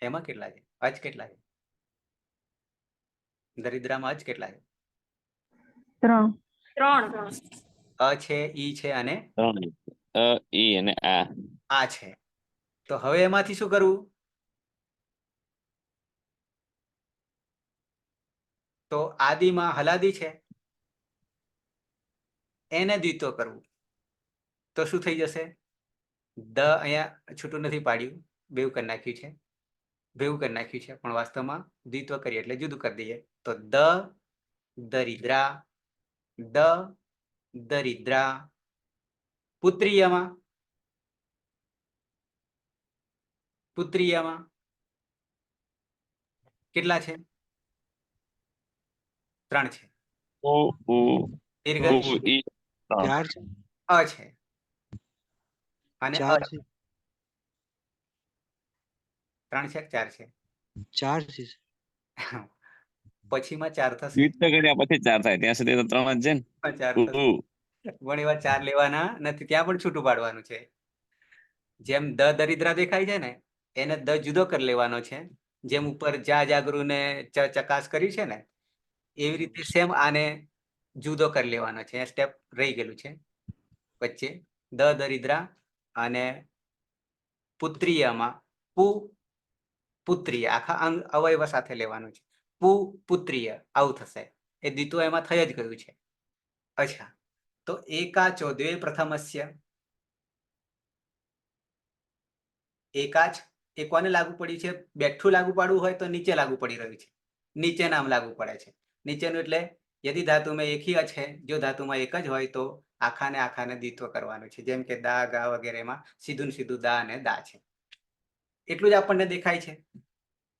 એમાં કેટલા છે? અચ કેટલા છે? દરિદ્રામાં અચ કેટલા છે? 3. અ છે, ઈ છે અને ઈ અને આ છે. તો હવે એમાંથી શું કરવું? તો આદિમાં હલાદી છે એને દ્વિત્વ કરવું. તો શું થઈ જશે? દ અહીંયા છૂટું નથી પાડ્યું, ભેગું કરી નાખ્યું છે, ભેગું કરી નાખ્યું છે, પણ વાસ્તવમાં દ્વિત્વ કરીએ એટલે જુદું કરી દઈએ. તો દ દરિદ્રા, દ દરિદ્રા. પુત્રીયમાં કેટલા છે? 3 છે. દીર્ઘ અ છે અને 3 છે, 4 છે? 4 છે. પછીમાં 4 થશે. દ્વિત્વ કર્યા પછી 4 થાય, ત્યાં સુધી તો 3 જ છે ને. 4 થશે. ઘણી વાર 4 લેવાના નથી, ત્યાં પણ છૂટું પાડવાનું છે. જેમ દ દરિદ્રા દેખાય છે ને, એને દ જુદો કરી લેવાનો છે. જેમ ઉપર જા જાગૃ ને ચ ચકાસ કર્યું છે ને, એવી રીતે સેમ આને જુદો કરી લેવાનો છે. સ્ટેપ રહી ગયેલું છે વચ્ચે. દ દરિદ્રા અને પુત્રીયમાં પુ પુત્રીય, આખા અંગ અવયવ સાથે લેવાનું છે. પુ પુત્રીય આવું થશે. એ દ્વિત્વ એમાં થઈ જ ગયું છે. અચ્છા, તો એકાચો દ્વે પ્રથમસ્ય. એકાચ એ કોને લાગુ પડ્યું છે? બેઠું લાગુ પાડવું હોય તો નીચે લાગુ પડી રહ્યું છે, નીચે નામ લાગુ પડે છે. નીચેનું એટલે યદિ ધાતુમાં એક જ છે, જો ધાતુમાં એક જ હોય તો આખાને દ્વિત્વ કરવાનું છે. જેમ કે દા ગા વગેરેમાં સીધું ને સીધું દા અને દા છે. એટલું જ આપણને દેખાય છે,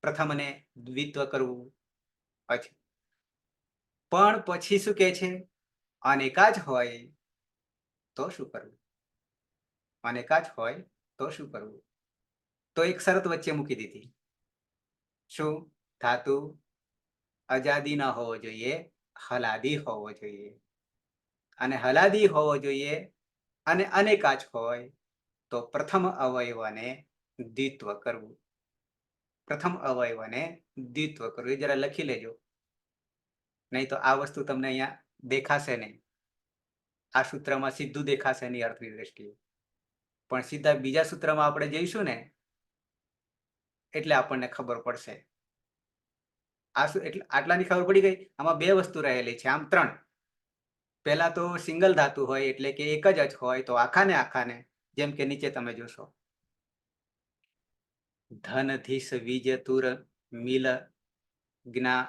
પ્રથમ અને દ્વિત્વ કરવું. અચ્છા, પણ પછી શું કે છે? અનેકાચ હોય તો શું કરવું? અનેકાચ હોય તો શું કરવું? તો એક શરત વચ્ચે મૂકી દીધી. શું? ધાતુ અજાદી ન હોવો જોઈએ, હલાદી હોવો જોઈએ. અને હલાદી હોવો જોઈએ અને અનેકાચ હોય તો પ્રથમ અવયવને દ્વિત્વ કરવું. પ્રથમ અવયવને દ્વિત્વ કરવું. એ જરા લખી લેજો, નહીં તો આ વસ્તુ તમને અહીંયા દેખાશે નહીં. આ સૂત્રમાં સીધું દેખાશે નહીં અર્થની દ્રષ્ટિએ, પણ સીધા બીજા સૂત્રમાં આપણે જઈશું ને એટલે આપણને ખબર પડશે. એટલે આટલાની ખબર પડી ગઈ. આમાં બે વસ્તુ રહેલી છે, આમ ત્રણ. પહેલા તો સિંગલ ધાતુ હોય એટલે કે એક જ હોય તો આખાને જેમ કે નીચે તમે જોશો, ધન ધીસ વીજ તુર મિલ જ્ઞા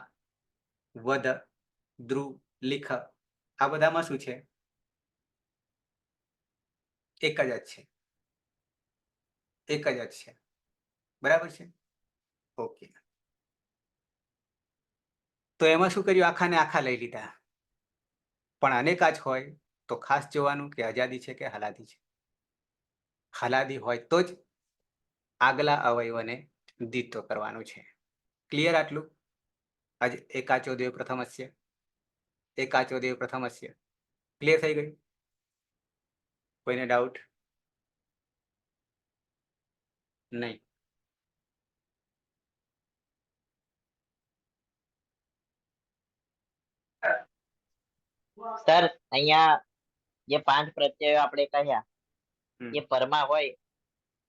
વદ દ્રુ લિખ, આ બધામાં શું છે? એક જ છે. એક જ છે. બરાબર છે? ઓકે. તો એમાં શું કર્યું? આખાને આખા લઈ લીધા. પણ અનેકાચ હોય તો ખાસ જોવાનું કે આઝાદી છે કે હલાદી છે. હલાદી હોય તો જ આગલા અવયવને દ્વિત્વ કરવાનું છે. ક્લિયર આટલું? આજે એકાચો દેવ પ્રથમસ્ય, એકાચો દેવ પ્રથમસ્ય ક્લિયર થઈ ગયું? કોઈને ડાઉટ? નહીં. સર અહીંયા જે 5 પ્રત્યયો આપણે કહ્યા એ પરમાં હોય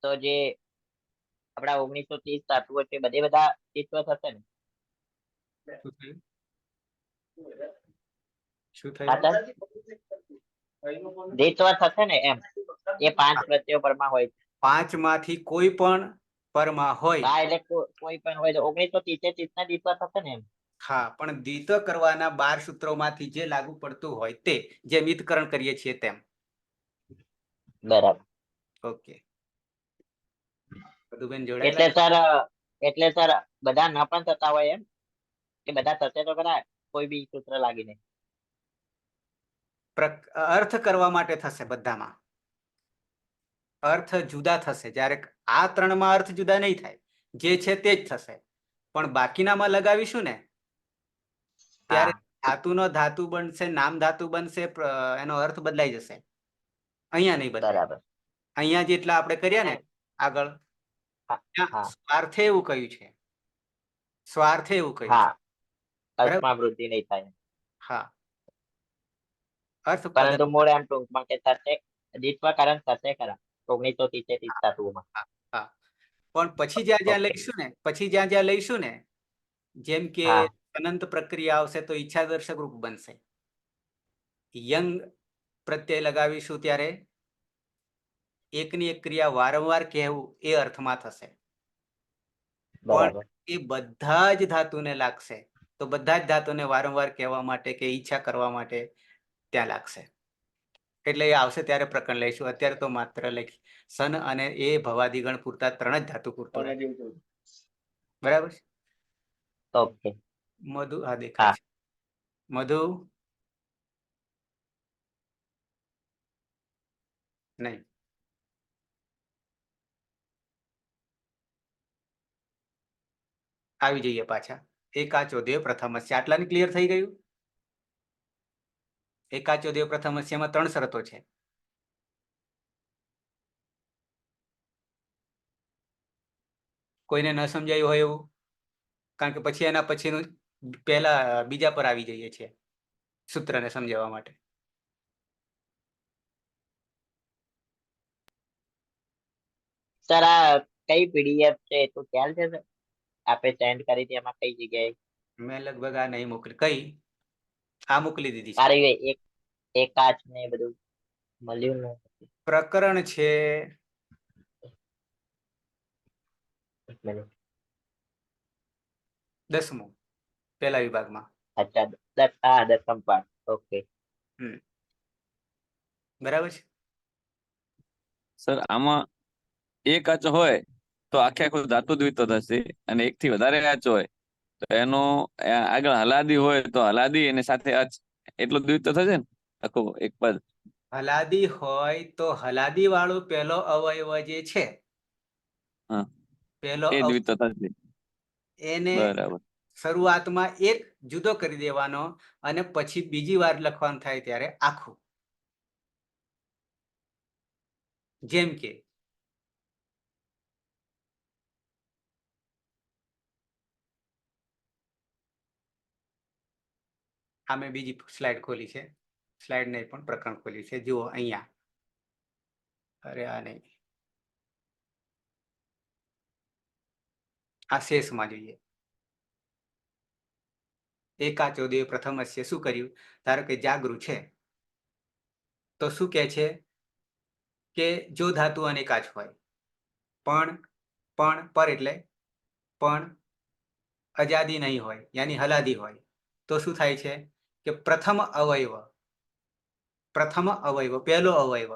તો જે આપણા 1930 ધાતુઓ છે બધા દ્વિત્વ થશે ને? શું હા થયું? સર, દ્વિત્વ થશે ને એમ, એ 5 પ્રત્યયો પરમાં હોય. 5 માંથી કોઈ પણ પરમાં હોય. હા એટલે કોઈ પણ હોય તો 1930 ના દ્વિત્વ થશે ને એમ? હા, પણ દ્વિત્વ કરવાના 12 સૂત્રોમાંથી જે લાગુ પડતું હોય તે, જે મિતકરણ કરીએ છીએ તેમ. બરાબર. ઓકે. બધું બેન એટલે જોડાયેલા? એટલે સર બધા ન પણ થતા હોય એમ કે બધા થશે તો ખરા કોઈ બી સૂત્ર લાગીને? અર્થ કરવા માટે થશે બધામાં. અર્થ જુદા થશે. જ્યારે આ 3માં અર્થ જુદા નહીં થાય, જે છે તે જ થશે. પણ બાકીનામાં લગાવીશું ને ત્યારે ધાતુનો ધાતુ બનશે, નામ ધાતુ બનશે, એનો અર્થ બદલાઈ જશે. અહીંયા નહીં બદલાય. બરાબર. અહીંયા જેટલા આપણે કર્યા ને આગળ, સ્વાર્થે એવું કહ્યું છે. સ્વાર્થે એવું કહ્યું છે. હા, અર્થમાં વૃદ્ધિ નહીં થાય. હા, અર્થ પરંતુ મૂળ એમ ટૂંકમાં કે થશે, દ્વિત્વ કારણ થશે ખરા 1930 ધાતુઓમાં. હા, પણ પછી જ્યાં લઈશું ને જેમ કે અનંત પ્રક્રિયા આવશે તો ઈચ્છા દર્શક રૂપ બનશે. યંગ પ્રત્યય લગાવીશું ત્યારે એકની એક ક્રિયા વારંવાર કહેવું એ અર્થમાં થશે. પણ એ બધા જ ધાતુને લાગશે તો બધા જ ધાતુને વારંવાર કહેવા માટે કે ઈચ્છા કરવા માટે ત્યાં લાગશે. એટલે એ આવશે ત્યારે પ્રકરણ લઈશું. અત્યારે તો માત્ર લખી સન અને એ ભવાદિગણ પૂરતા 3 જ ધાતુ પૂરતું. બરાબર છે? ઓકે. મધુ આ દેખાય છે. મધુ નહીં. આવી જઈએ પાછા. એકાચો દેવ પ્રથમસ્ય. આટલાની ક્લિયર થઈ ગયું? એકાચો દેવ પ્રથમસ્યમાં 3 શરતો છે. કોઈને ન સમજાયું હોય એવું? કારણ કે પછી એના પછીનું બીજા પર આવી જઈએ છીએ સૂત્રને સમજાવવા માટે. સર આ કઈ પીડીએફ છે તો ખ્યાલ છે સર? આપે સેન્ડ કરી હતી એમાં કઈ જગ્યાએ? મેં લગભગ આ નહીં મોકલી. કઈ? આ મોકલી દીધી છે. અરે એક કાચ ને બધું મળ્યું ને પ્રકરણ છે 10મું પહેલા વિભાગમાં. અચ્છા, 10મ પાઠ. ઓકે. બરાબર છે સર આમાં એક આંચો હોય તો આખું ધાતુ દ્વિત્વ થશે, અને 1 થી વધારે આંચો હોય તો એનો આગળ હલાદી હોય તો હલાદી અને સાથે આંચ, એટલું દ્વિત્વ થશે ને આખું એક પદ. હલાદી હોય તો હલાદી વાળું પહેલો અવયવ જે છે પહેલો એ દ્વિત્વ થશે. એને બરાબર. શરૂઆતમાં એક જુદો કરી દેવાનો અને પછી બીજી વાર લખવાનું થાય ત્યારે આખું. જેમ કે આ મેં બીજી સ્લાઇડ ખોલી છે, સ્લાઇડ નહીં પણ પ્રકરણ ખોલી છે. જુઓ અહીંયા, અરે આ નહીં, આ શેષમાં જોઈએ. એકાચો દેવ પ્રથમસ્ય શું કર્યું? ધારો કે જાગૃત છે તો શું કહે છે કે જો ધાતુ અનેકાચ હોય પણ પર એટલે પણ અજાદી નહીં હોય, યાની હલાદી હોય, તો શું થાય છે કે પ્રથમ અવયવ પહેલો અવયવ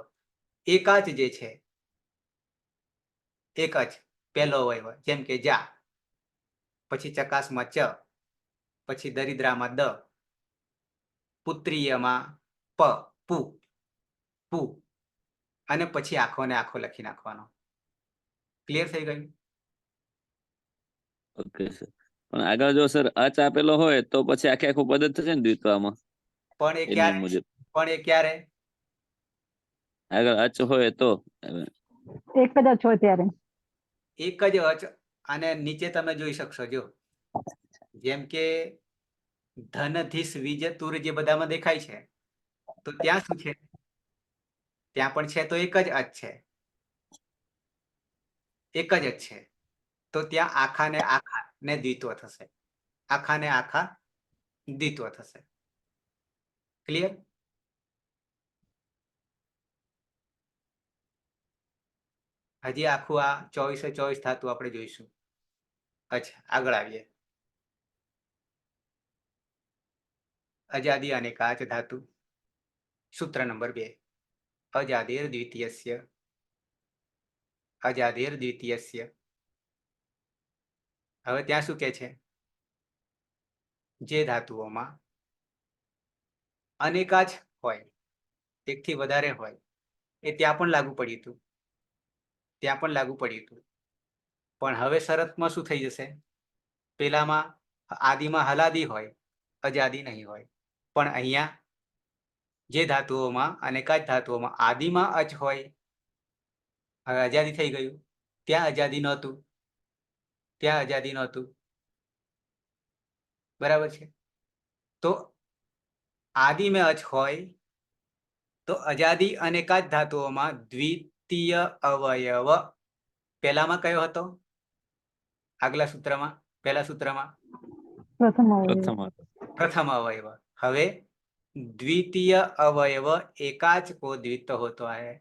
એકાચ જે છે, એક જ પહેલો અવયવ, જેમ કે જા, પછી ચકાસમાં ચ, પછી દરિદ્રામાં દ, પુત્રીયમાં પ, પુ, અને પછી આખો ને આખો લખી નાખવાનો. ક્લિયર થઈ ગયું? Okay sir. પણ આગળ જો સર અચ આપેલો હોય તો પછી આખે આખું પદ જ થશે ને દ્વિત્વમાં? પણ એ એ નિયમ ક્યારે? મુજબ પણ એ ક્યારે? આગળ અચ હોય તો એક જ અચ હોય ત્યારે. એક જ અચ. અને નીચે તમે જોઈ શકશો, જો જેમ કે ધન, ધીસ, વિજ, તુર જે બધામાં દેખાય છે, તો ત્યાં શું છે? ત્યાં પણ છે તો એક જ અચ છે, એક જ અચ છે. તો ત્યાં આખા ને દ્વિત્વ થશે, આખા ને આખા દ્વિત્વ થશે. ક્લિયર? હજી આખું આ 24/24 ધાતુ આપણે જોઈશું. અચ્છા, આગળ આવીએ. અજાદી અને કાચ ધાતુ. સૂત્ર નંબર 2, અજાદેર દ્વિતીયસ્ય. અજાદેર દ્વિતીયસ્ય. હવે ત્યાં શું કે છે? જે ધાતુઓમાં અનેકાચ હોય, એકથી વધારે હોય, એ ત્યાં પણ લાગુ પડ્યું હતું, પણ હવે શરતમાં શું થઈ જશે? પેલામાં આદિમાં હલાદી હોય, અજાદી નહીં હોય. પણ અહીંયા જે ધાતુઓમાં અનેકાચ ધાતુઓમાં આદિમાં અચ હોય, હવે આઝાદી થઈ ગયું. ત્યાં આઝાદી નહોતું. બરાબર છે? તો આદિ में અચ હોય તો અજાદી અનેકાચ ધાતુઓમાં દ્વિતીય અવયવ પહેલામાં કયો હતો? આગલા સૂત્રમાં, પહેલા સૂત્રમાં પ્રથમ અવયવ. હવે द्वितीय अवयव एकाच को द्वित्व होता है.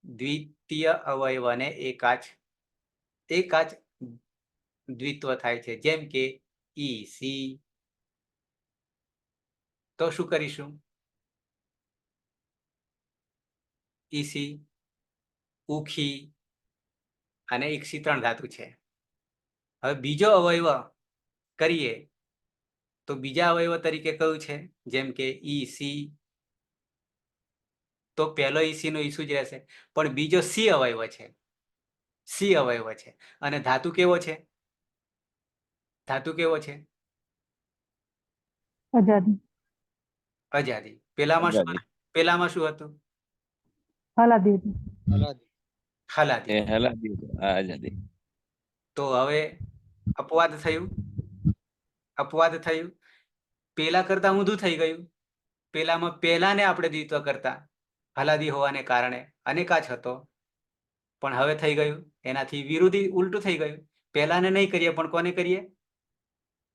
द्वितीय अवयव ने एकाच द्वित्व થાય છે, જેમ કે ઈ સી. તો શું કરીશું? ઈસી, ઉખી અને ઈક્ષી 3 ધાતુ છે. હવે બીજો અવયવ કરીએ તો બીજા અવયવ તરીકે કયું છે? જેમ કે ઈ સી, તો પહેલો ઈસી નો ઈસુ જ રહેશે, પણ બીજો સી અવયવ છે. અને ધાતુ કેવો છે? અજાદી. પેલામાં શું હતું? હલાદી. તો હવે અપવાદ થયું. પેલા કરતા ઊંધું થઈ ગયું. પેલામાં પહેલાને આપણે દ્વિત્વ કરતા, હલાદી હોવાને કારણે અનેકાચ હતો, પણ હવે થઈ ગયું એનાથી વિરોધી, ઉલટું થઈ ગયું. પહેલાને નહીં કરીએ પણ કોને કરીએ?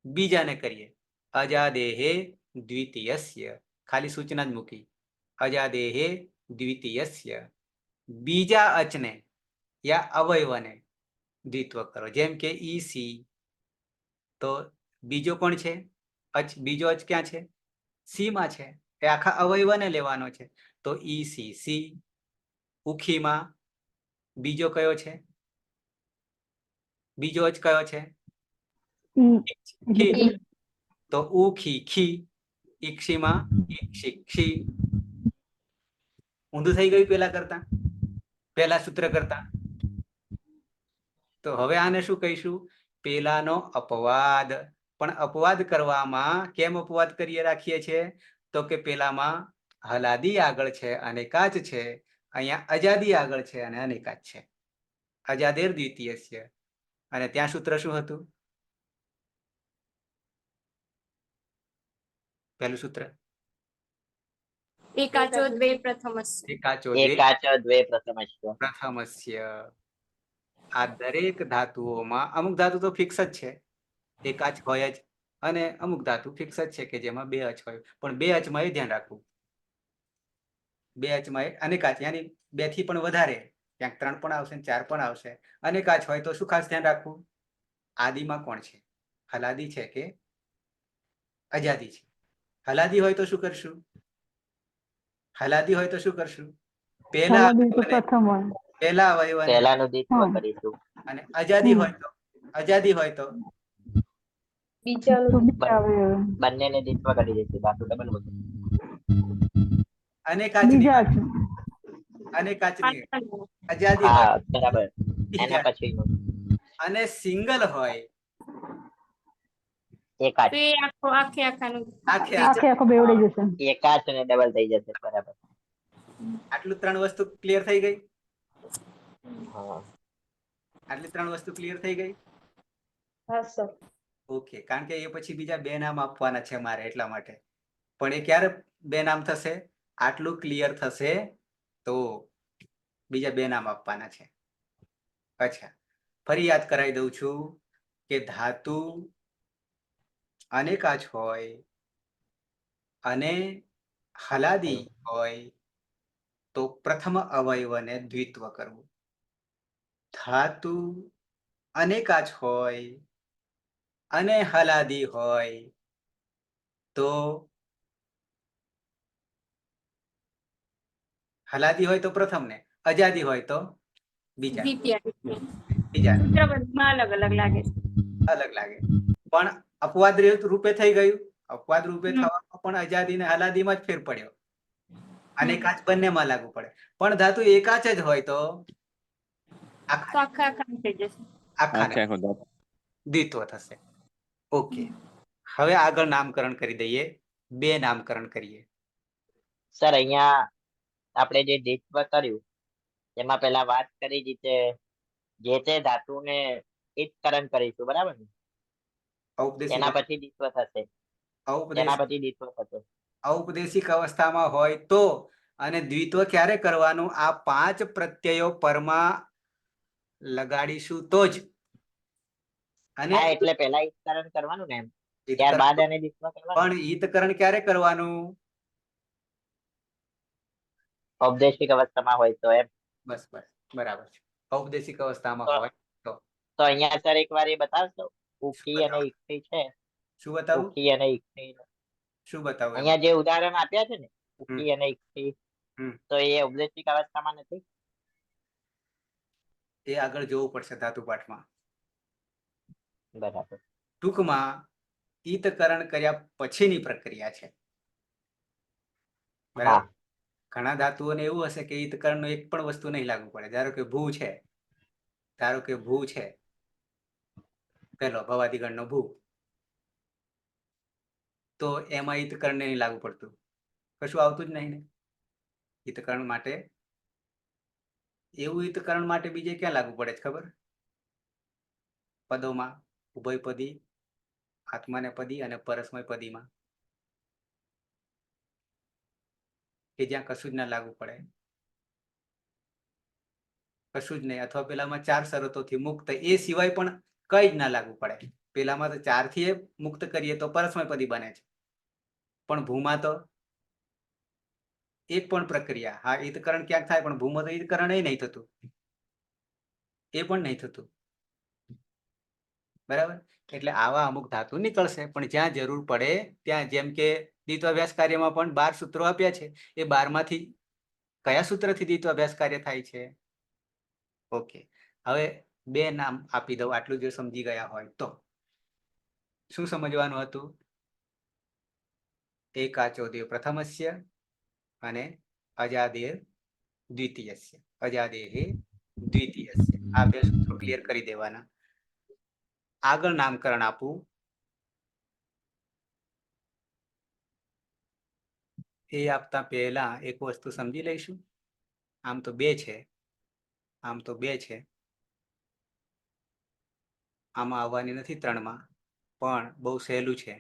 બીજાને કરીએ. અજાદેહે દ્વિતીયસ્ય. ખાલી સૂચના જ મૂકી. અજાદેહે દ્વિતીયસ્ય. બીજા અચને યા અવયવને દ્વિત્વ કરો. જેમ કે ઈ સી, તો બીજો કોણ છે? બીજો અચ ક્યાં છે? સી માં છે. એ આખા અવયવને લેવાનો છે. તો ઈ સી સી. ઉખીમાં બીજો કયો છે? બીજો અચ કયો છે? તો ઉખી ખી. ઈક્ષીમાં ઈક્ષી ક્ષી. ઊંધું થઈ ગયું પહેલા સૂત્ર કરતા. તો તો હવે આને શું કહીશું? પેલાનો અપવાદ. પણ અપવાદ કરવામાં કેમ અપવાદ કરીએ રાખીએ છીએ? તો કે પેલામાં હલાદી આગળ છે અને કાચ છે, અહીંયા અજાદી આગળ છે અને અનેકાચ છે. અજાદેર દ્વિતીયસ્ય. અને ત્યાં સૂત્ર શું હતું? પહેલું સૂત્ર એકાચો દ્વે પ્રથમસ્ય. એકાચો એકાચ દ્વે પ્રથમસ્ય. પ્રથમસ્ય. આ દરેક ધાતુઓમાં અમુક ધાતુ તો ફિક્સ જ છે, એકાચ હોય જ, અને અમુક ધાતુ ફિક્સ જ છે કે જેમાં બે અચ હોય. પણ બે અચમાં એ ધ્યાન રાખવું, બે અચમાં અનેકાચ યાની બે થી પણ વધારે, ક્યાંક 3 પણ આવશે 4 પણ આવશે. અનેકાચ હોય તો શું ખાસ ધ્યાન રાખવું? આદિમાં કોણ છે, હલાદી છે કે અજાદી છે? હલાદી હોય તો શું કરશું? હલાદી હોય તો શું કરશું? પહેલા હલાદી તો અવયવને પ્રથમ હોય. પહેલા અવયવને, પહેલાનું દ્વિત્વ હા. કરીશું. અને અજાદી હોય તો બીજાનું તો બીજા અવયવ. બંનેને દ્વિત્વ કરી દઈશું. ધાતુ ડબલ વગર. અનેકાચની બીજા વાત, છે. અનેકાચની અજાદી હોય હા બરાબર. એના બીજા. પછીનું અને સિંગલ હોય એકાચ. તો એ આખો આખે આખાનું આખે આખે આખો બેવડી જશે. એકાચ અને ડબલ થઈ જશે. બરાબર. આટલું 3 વસ્તુ ક્લિયર થઈ ગઈ. હા આટલી 3 વસ્તુ ક્લિયર થઈ ગઈ. હા સર. ઓકે, કારણ કે એ પછી બીજા 2 નામ આપવાના છે મારે, એટલા માટે. પણ એ ક્યારે 2 નામ થશે? આટલું ક્લિયર થશે તો બીજા 2 નામ આપવાના છે. અચ્છા, ફરી યાદ કરાવી દઉં છું કે ધાતુ અનેકાચ હોય અને હલાદી હોય તો પ્રથમ અવયવને દ્વિત્વ કરવું. ધાતુ અનેકાચ હોય અને હલાદી હોય તો હલાદી હોય તો પ્રથમ ને, અજાદી હોય તો બીજા. દ્વિતીય. બીજા સૂત્ર બધામાં અલગ અલગ લાગે છે. અલગ લાગે, પણ અપવાદ રૂપે થઈ ગયું. અપવાદ રૂપે હમ. થવામાં પણ અજાદી ને હલાદીમાં જ ફેર પડ્યો. અને હમ. કાચ બંનેમાં લાગુ પડે. પણ ધાતુ એકાચ જ હોય તો તો આખા આખા થઈ જશે. આખાને આખે આખો ધાતુ. દ્વિત્વ થશે. ઓકે, હવે આગળ નામકરણ કરી દઈએ. 2 નામકરણ કરીએ. સર અહીંયા આપણે જે દ્વિત્વ કર્યું એમાં પેલા વાત કરી રીતે જે તે ધાતુને ઈતકરણ કરીશું. બરાબર ને? ઔપદેશિક એના પછી દ્વિત્વ થશે. એના ઔપદેશિક પછી દ્વિત્વ થશે. ઔપદેશિક અવસ્થામાં હોય તો, અને દ્વિત્વ ક્યારે કરવાનું? આ 5 પ્રત્યયો પરમાં લગાડીશું તો જ. અને હા એટલે પેલા ઈતકરણ કરવાનું ને એમ. ઈતકરણ, ત્યારબાદ એને દ્વિત્વ કરવાનું. પણ ઈતકરણ ક્યારે કરવાનું? ઔપદેશિક અવસ્થામાં હોય તો એમ. બસ બસ, બરાબર છે. ઔપદેશિક અવસ્થામાં તો હોય તો. તો અહીંયા સર એકવાર એ બતાવશો? શું ઉકી અને બતાવું? ઇકટી છે. શું બતાવું? ઉકી અને ઇકટી. શું બતાવું એમાં? અહીંયા જે ઉદાહરણ આપ્યા છે ને, હમ ઉકી અને ઇકટી, હમ તો એ ઔપદેશિક અવસ્થામાં નથી. એ આગળ જોવું પડશે ધાતુ પાઠમાં. બરાબર. ટૂંકમાં ઈતકરણ કર્યા પછીની પ્રક્રિયા છે. હા બરાબર. ઘણા ધાતુઓને એવું હશે કે ઈતકરણનો એક પણ વસ્તુ નહીં લાગુ પડે. ધારો કે ભૂ છે, પેલો ભવાદિગણનો ભૂ, તો એમાં ઈતકરણ નહીં લાગુ પડતું, કશું આવતું જ નહીં ને. ઈતકરણ માટે એવું ઈતકરણ માટે બીજે ક્યાં લાગુ પડે છે ખબર? પદોમાં, ઉભયપદી, આત્માનેપદી અને પરસ્મય પદીમાં, કે જ્યાં કશું જ ના લાગુ પડે, કશું જ નહીં. અથવા પેલામાં 4 શરતોથી મુક્ત, એ સિવાય પણ કઈ જ ના લાગુ પડે. પેલામાં તો 4 થી મુક્ત કરીએ તો પરસ્મય પદી બને છે, પણ ભૂમાં તો એક પણ પ્રક્રિયા, હા ઈતકરણ ક્યાંક થાય પણ ભૂમાં તો ઈતકરણ એ નહીં થતું, એ પણ નહીં થતું. બરાબર. એટલે આવા અમુક ધાતુ નીકળશે, પણ જ્યાં જરૂર પડે ત્યાં, જેમ કે દ્વિત્વાભ્યાસ કાર્યમાં પણ 12 સૂત્રો આપ્યા છે. એ 12 માંથી કયા સૂત્રથી દ્વિત્વાભ્યાસ કાર્ય થાય છે? ઓકે, હવે 2 નામ આપી દઉં. આટલું જો સમજી ગયા હોય તો શું સમજવાનું હતું? એકાચોદય પ્રથમસ્ય અને અજાદેર દ્વિતીયસ્ય. અજાદેહે દ્વિતીયસ્ય. આ બે સૂત્રો ક્લિયર કરી દેવાના. આગળ નામકરણ આપવું. એ આપતા પહેલા એક વસ્તુ સમજી લઈશું. આમ તો બે છે, આમ તો બે છે, આમાં આવવાની નથી 3માં, પણ બહુ સહેલું છે.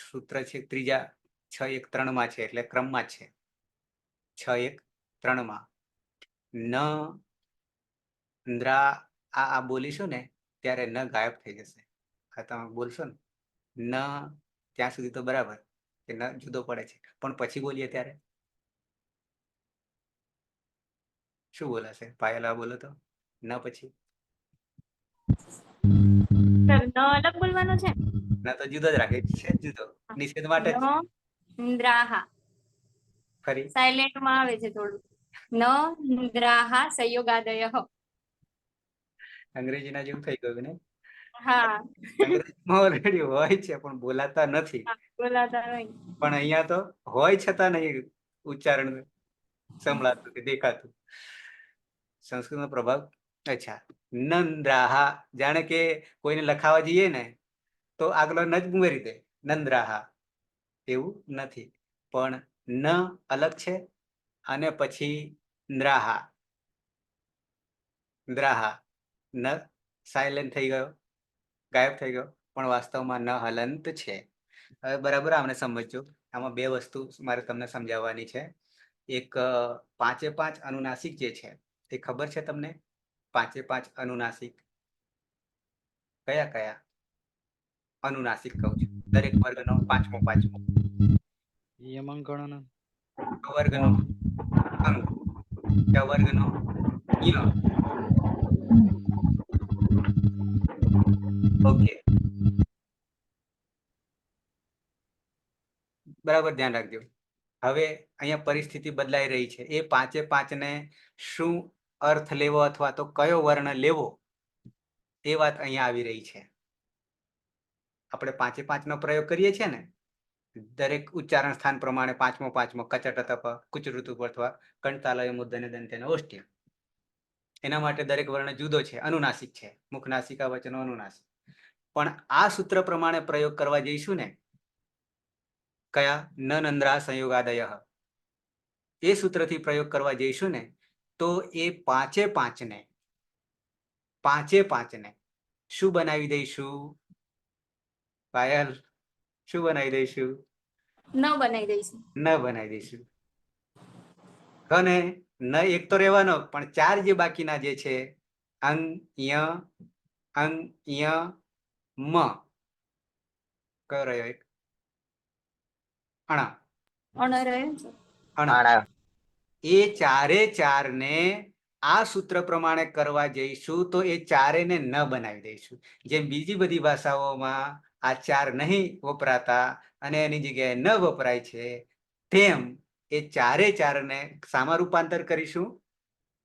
સૂત્ર છે ત્રીજા 6 1 3માં છે, એટલે ક્રમમાં જ છે. 6 1 3માં નંદ્રા આ બોલીશું ને ત્યારે ન ગાયબ થઈ જશે. આ તમે બોલશો ને ન ત્યાં સુધી તો બરાબર કે ન જુદો પડે છે, પણ પછી બોલીએ ત્યારે શું બોલાશે? પાયલા બોલો તો ન પછી સર ન અલગ બોલવાનો છે. ના તો જુદો જ રાખે છે, જુદો નિષેધ માટે જ. નંદ્રાહા ફરી સાયલેન્ટ માં આવે છે થોડું. નંદ્રાહા સંયોગાદયઃ. અંગ્રેજીના જેવું થઈ ગયું ને. હા અંગ્રેજીમાં ઓલરેડી હોય છે પણ બોલાતા નથી. બોલાતા નહીં. પણ અહીંયા તો હોય છતાં નહીં ઉચ્ચારણ સંભળાતું કે દેખાતું. સંસ્કૃતનો પ્રભાવ. અચ્છા, નંદ્રાહા જાણે કે કોઈને લખાવા જઈએ ને તો આગળ ન જ ઉમેરી દે નંદ્રાહા. એવું નથી, પણ ન અલગ છે અને પછી દ્રાહા. દ્રાહા ન સાયલેન્ટ થઈ ગયો, ગાયબ થઈ ગયો, પણ વાસ્તવમાં ન હલંત છે. હવે બરાબર આમને સમજો. આમાં બે વસ્તુ મારે તમને સમજાવવાની છે. એક 5 5 અનુનાસિક જે છે એ ખબર છે તમને? 5 5 અનુનાસિક કયા કયા અનુનાસિક કહું છું? દરેક વર્ગનો 5મો 5મો. યમંગણન વર્ગનો અંગ, વર્ગનો ય. ઓકે, બરાબર ધ્યાન રાખજો. હવે અહીંયા પરિસ્થિતિ બદલાઈ રહી છે. એ 5 5 ને શું અર્થ લેવો અથવા તો કયો વર્ણ લેવો એ વાત અહીંયા આવી રહી છે. આપણે 5 5 નો પ્રયોગ કરીએ છીએ ને, દરેક ઉચ્ચારણ સ્થાન પ્રમાણે 5મો 5મો કચટતપ કુચઋતુ અથવા કંટાલય મુદ્દને દંતેન ઓષ્ટ્ય. એના માટે દરેક વર્ણ જુદો છે, અનુનાસિક છે. મુખનાસિકા વચનો અનુનાસિક. પણ આ સૂત્ર પ્રમાણે પ્રયોગ કરવા જઈશું ને, કયા? ન નંદ્રા સંયોગાદય. એ સૂત્રથી પ્રયોગ કરવા જઈશું ને તો એ 5 5 ને શું બનાવી દઈશું? પાયલ, શું બનાવી દઈશું? ન બનાવી દઈશું. ન બનાવી દઈશું. અને ન એક તો રહેવાનો, પણ 4 જે બાકીના જે છે અંગ ય મ, કયો રહ્યો? એક અણા. અણ રહ્યો છે. અણા. એ 4 ને આ સૂત્ર પ્રમાણે કરવા જઈશું તો એ 4 ને ન બનાવી દઈશું. જેમ બીજી બધી ભાષાઓમાં આ 4 નહીં વપરાતા અને એની જગ્યાએ ન વપરાય છે, તેમ એ 4 ને શામાં રૂપાંતર કરીશું?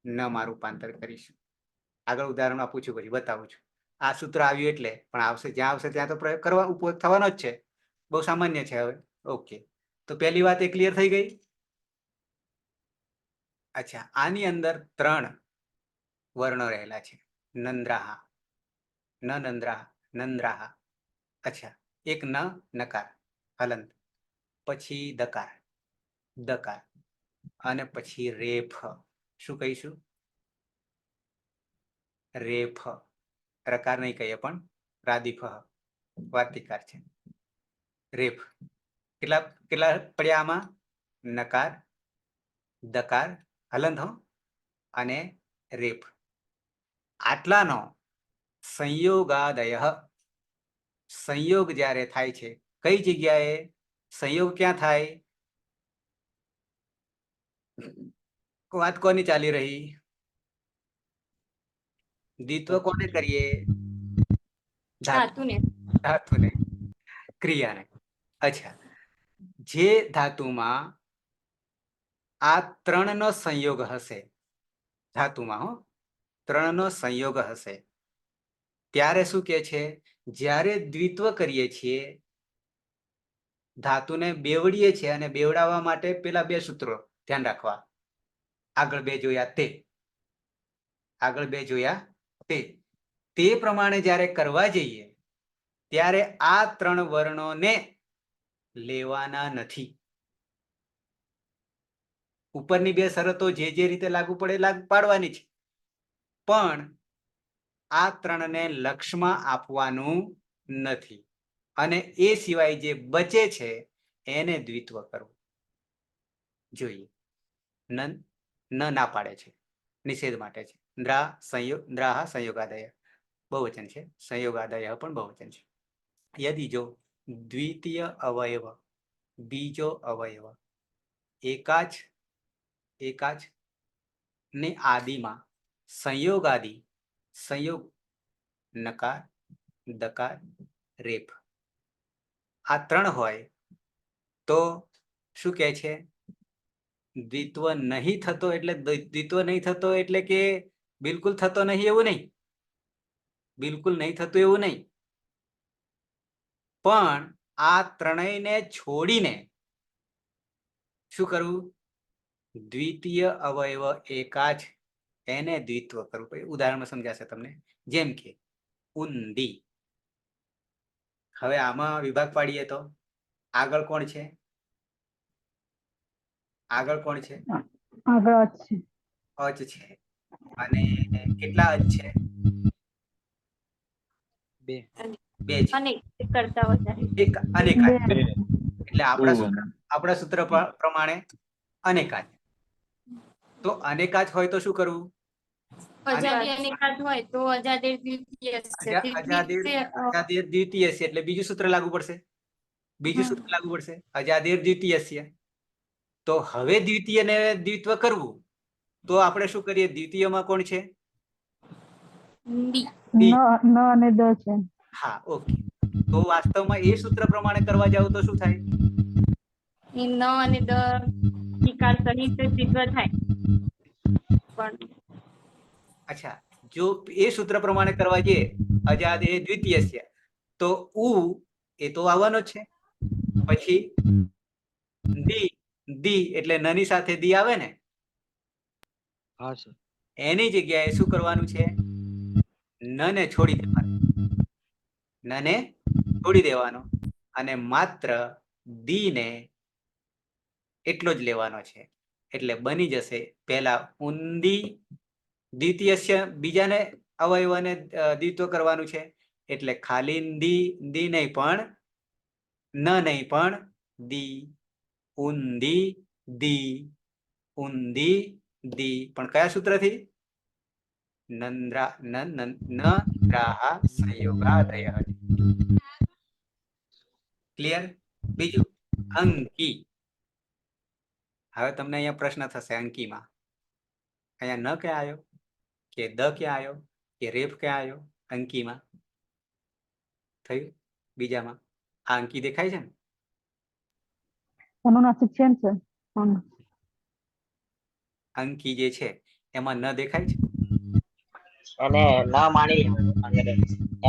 ન માં રૂપાંતર કરીશું. આગળ ઉદાહરણ આપું છું, પછી બતાવું છું. આ સૂત્ર આવ્યું એટલે, પણ આવશે જ્યાં આવશે ત્યાં તો પ્રયોગ કરવા ઉપયોગ થવાનો જ છે. બહુ સામાન્ય છે. હવે ઓકે, તો પહેલી વાત એ ક્લિયર થઈ ગઈ. અચ્છા, આની અંદર 3 વર્ણો રહેલા છે. નંદ્રાહા, ન નંદ્રાહા, નંદ્રાહા. અચ્છા, એક ન નકાર હલંત, પછી દકાર દકાર, અને પછી રેફ. શું કહીશું? રેફ. રકાર નહીં કહીએ, પણ રાદીફ વાર્તિકાર છે. રેફ. કેટલા કેટલા પડ્યા આમાં? નકાર, દકાર હલંત હો, અને રેફ. આટલાનો સંયોગાદય. સંયોગ જ્યારે થાય છે, કઈ જગ્યાએ સંયોગ ક્યાં થાય? વાત કોની ચાલી રહી? દ્વિત્વ કોને કરીએ? ધાતુને. ધાતુને, ક્રિયાને. અચ્છા, જે ધાતુમાં આ 3 નો સંયોગ હશે, ધાતુમાં 3 નો સંયોગ હશે, ત્યારે શું કે છે? જ્યારે દ્વિત્વ કરીએ છીએ, ધાતુને બેવડીએ છીએ, અને બેવડાવવા માટે પેલા 2 સૂત્રો ધ્યાન રાખવા. આગળ 2 જોયા તે. આગળ બે જોયા તે પ્રમાણે જ્યારે કરવા જઈએ ત્યારે આ 3 વર્ણોને લેવાના નથી. ઉપરની બે શરતો જે રીતે લાગુ પડે લાગુ પાડવાની છે, પણ આ 3ને લક્ષમાં આપવાનું નથી. અને એ સિવાય જે બચે છે એને દ્વિત્વ કરવું જોઈએ. ન ના પાડે છે, નિષેધ માટે છે. દ્રાહ સંયોગાદય બહુવચન છે, સંયોગાદય પણ બહુવચન છે. યદિ જો દ્વિતીય અવયવ બીજો અવયવ એકાચ ને આદિમાં સંયોગાદિ સંયોગ નકાર દકાર રેપ આ 3 હોય તો શું કહે છે? દ્વિત્વ નહીં થતો એટલે દ્વિત્વ નહીં થતો એટલે કે બિલકુલ થતો નહીં એવું નહીં, બિલકુલ નહીં થતું એવું નહીં, પણ આ 3ને છોડીને શું કરવું? દ્વિતીય અવયવ એકાચ એને દ્વિત્વ કરવું. ઉદાહરણમાં સમજાશે તમને. જેમ કે ઉંદી. હવે આમાં વિભાગ પાડીએ તો આગળ કોણ છે? આગળ કોણ છે? આગળ અચ છે. અચ છે. અને કેટલા અચ છે? 2. 2 છે. અને એક કરતા વધારે. એક અનેકાચ. બે. એટલે આપણા સૂત્ર પ્રમાણે અનેકાચ. તો અનેકાચ હોય તો શું કરવું? અજાદી અનેકાદ હોય તો અજાદેર દ્વિતીય છે. અજાદેર દ્વિતીય છે એટલે બીજું સૂત્ર લાગુ પડશે. બીજું સૂત્ર લાગુ પડશે અજાદેર દ્વિતીય છે. તો હવે દ્વિતીય ને દ્વિત્વ કરવું તો આપણે શું કરીએ? દ્વિતીયમાં કોણ છે? ન અને દ છે. હા, ઓકે. તો વાસ્તવમાં એ સૂત્ર પ્રમાણે કરવા જાવ તો શું થાય? ન અને દ વિકાર સહિત દ્વિત્વ થાય. પણ અચ્છા, જો એ સૂત્ર પ્રમાણે કરવા જઈએ અજાદ એ દ્વિતીય છે તો ઉ એ તો આવવાનો છે. પછી દી એટલે નની સાથે દી આવે ને, હા સર. એની જગ્યાએ શું કરવાનું છે? નને છોડી દેવાનું. નને છોડી દેવાનો અને માત્ર દી ને એટલો જ લેવાનો છે. એટલે બની જશે પહેલા ઉંદી, દ્વિતીય બીજાને અવયવને દ્વિત્વ કરવાનું છે એટલે ખાલી દી નહીં પણ ન નહીં પણ દી. ઉંદી દી, ઉંદી દી. પણ કયા સૂત્રથી? નંદ્રાહ સંયોગાદય. ક્લિયર? બીજું અંકી. હવે તમને અહીંયા પ્રશ્ન થશે અંકીમાં. અહીંયા ન ક્યાં આવ્યો, કે દ ક્યાં આવ્યો, કે રેફ ક્યાં આવ્યો? અંકીમાં થયું. બીજામાં આ અંકી દેખાય છે ને? અનુનાસિક છે ને સર? અંકી જે છે એમાં ન દેખાય છે? અને ન માની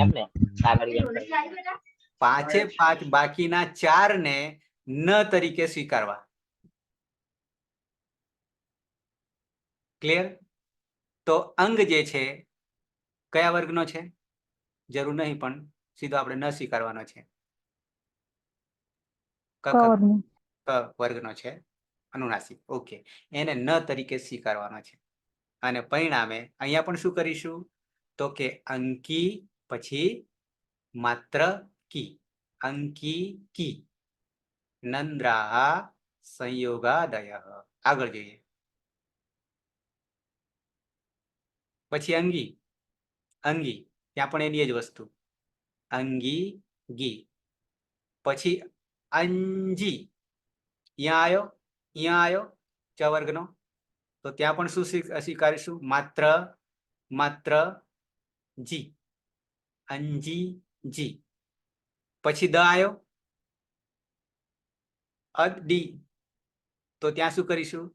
એમ ને આગળ પાંચે 5 બાકીના 4 ને ન તરીકે સ્વીકારવા. ક્લિયર? તો અંગ જે છે કયા વર્ગનો છે? જરૂર નહીં પણ સીધો આપણે ન સ્વીકારવાનો છે. ક વર્ગનો છે, અનુનાસિક. ઓકે, એને ન તરીકે સ્વીકારવાનો છે. અને પરિણામે અહીંયા પણ શું કરીશું? તો કે અંકી પછી માત્ર કી. અંકી કી. નંદ્રાહ સંયોગાદય. આગળ જોઈએ. પછી અંગી. અંગી ત્યાં પણ એની જ વસ્તુ. અંગી ગી. પછી અંજી. અહીંયા આવ્યો, અહીંયા આવ્યો ચ વર્ગનો. તો ત્યાં પણ શું સ્વીકારીશું? માત્ર જી. અંજી જી. પછી દ આવ્યો અદ ડી. તો ત્યાં શું કરીશું?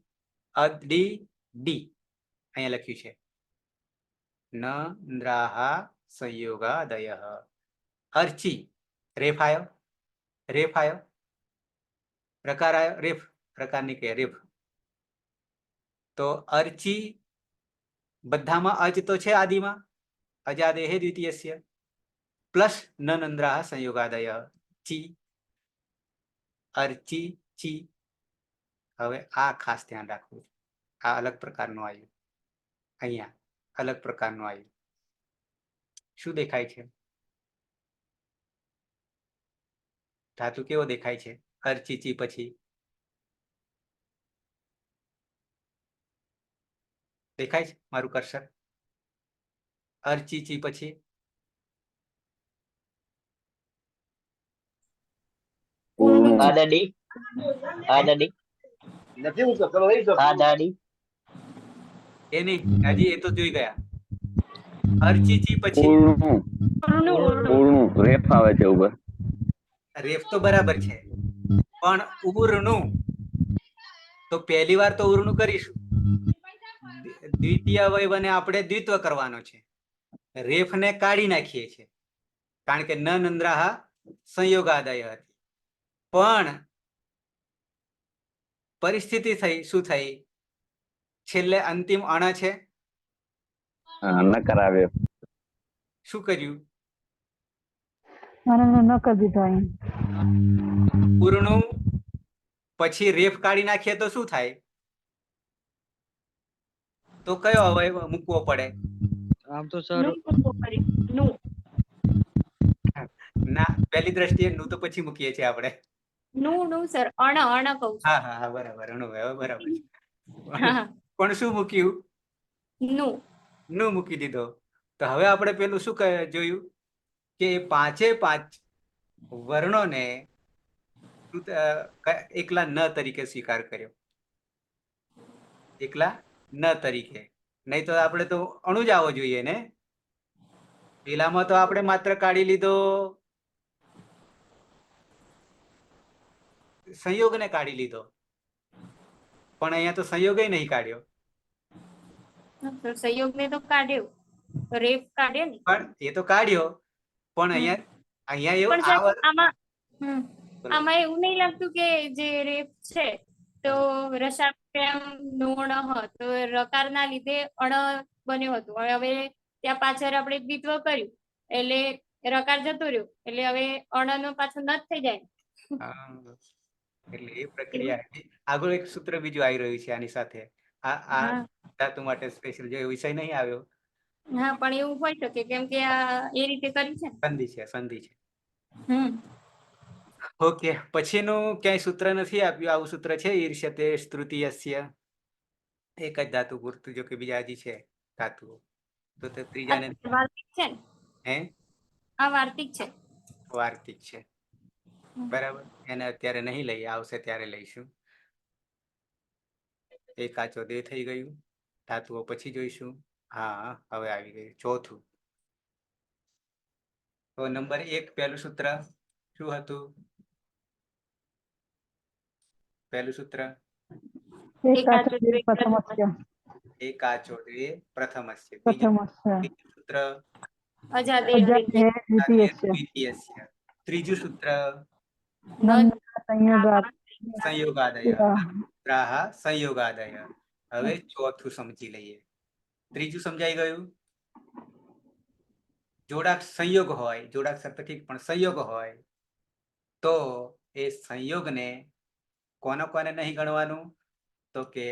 Ad D D. અહીંયા લખ્યું છે નંદ્રાહ સંયોગાદય. અર્ચી. રેફ આવ્યો, રેફ આવ્યો, પ્રકાર આવ્યો, રેફ પ્રકારની કે રેફ. તો અર્ચી બધામાં અજ તો છે આદિમાં, અજાદેહ દ્વિતીયસ્ય પ્લસ ન નંદ્રાહ સંયોગાદય ચી, અર્ચી ચી. હવે આ ખાસ ધ્યાન રાખવું, આ અલગ પ્રકારનું આવ્યું, અહીંયા અલગ પ્રકારનું આવ્યું. શું દેખાય છે? ધાતુ કેવો દેખાય છે? અર્ચીચી પછી દેખાય છે મારું કર્સર? અર્ચીચી પછી આદડી આદડી આદડી એ નહીં, હજી એ તો જોઈ ગયા. અર્ચીચી પછી પૂર્ણું રેફ આવે છે ઉપર. રેફ તો બરાબર છે, પણ ઉર્ણું તો પહેલી વાર તો ઉર્ણું કરીશું, દ્વિતીય અવયવને આપણે દ્વિત્વ કરવાનો છે. રેફને કાઢી નાખીએ છીએ કારણ કે ન નંદ્રાહ સંયોગાદય હતી. પણ પરિસ્થિતિ થઈ શું થઈ? છેલ્લે અંતિમ અણ છે, નકાર આવ્યો. શું કર્યું? અને ન કરી દીધો અહીં. પૂર્ણું પછી રેફ કાઢી નાખીએ તો શું થાય? તો કયો અવયવ મૂકવો પડે? આમ તો સર ના, પહેલી દ્રષ્ટિએ નું તો પછી મૂકીએ છીએ આપણે. નું સર અણ કહું છું. હા હા હા, બરાબર, અણુ બરાબર છે. હા પણ શું મૂક્યું? નું મૂકી દીધો. તો હવે આપણે પેલું શું જોયું કે પાંચે પાંચ વર્ણોને એકલા ન તરીકે સ્વીકાર કર્યો, એકલા ન તરીકે. નહીં તો આપણે તો અણુ જ આવવો જોઈએ ને. પેલામાં તો આપણે માત્ર કાઢી લીધો સંયોગને કાઢી લીધો, પણ અહીંયા તો સંયોગ નહીં કાઢ્યો. સંયોગ ને તો કાઢ્યો, રેફ કાઢ્યો ને. પણ એ તો કાઢ્યો, પણ અહીંયા એવું પણ સર આમાં એવું નહીં લાગતું કે જે રેફ છે તો રસાપ્યામ નુણ તો રકારના લીધે અણ બન્યું હતું. હવે ત્યાં પાછળ આપણે દ્વિત્વ કર્યું એટલે રકાર જતો રહ્યો, એટલે હવે અણ નો પાછો ન થઈ જાય. એટલે એ પ્રક્રિયા. આગળ એક સૂત્ર બીજું આવી રહ્યું છે આની સાથે, આ ધાતુ માટે સ્પેશિયલ જે વિષય નહીં આવ્યો. હા, પણ એવું હોઈ શકે કેમ કે આ એ રીતે કરી છે. સંધિ છે. ઓકે, પછીનું ક્યાંય સૂત્ર નથી આપ્યું. આવું સૂત્ર છે ઈર્ષ્યતે તૃતીયસ્ય. એક જ ધાતુ પૂરતું, જો કે બીજા હજી છે ધાતુઓ. તો ત્રીજાને વાર્તિક છે ને? હે, આ વાર્તિક છે. વાર્તિક છે, બરાબર. એને અત્યારે નહીં લઈએ, આવશે ત્યારે લઈશું. એક આચો દે થઈ ગયું. ધાતુઓ પછી જોઈશું. હા, હવે આવી ગયું ચોથું. તો નંબર 1 પહેલું સૂત્ર શું હતું? પહેલું સૂત્ર એક આચો દ્વે પ્રથમસ્ય. એક આચો દ્વે પ્રથમસ્ય. પ્રથમસ્ય. બીજું સૂત્ર અજાદેહ અજાદેહ દ્વિતીયસ્ય. દ્વિતીયસ્ય. ત્રીજું સૂત્ર નંદા સંયોગાત. સંયોગાદય. સંયોગાદય. હવે ચોથું સમજી લઈએ. ત્રીજું સમજાઈ ગયું? જોડાક સંયોગ હોય, જોડાક્ષર તો ઠીક, પણ સંયોગ હોય તો એ સંયોગને કોને કોને નહીં ગણવાનું? તો કે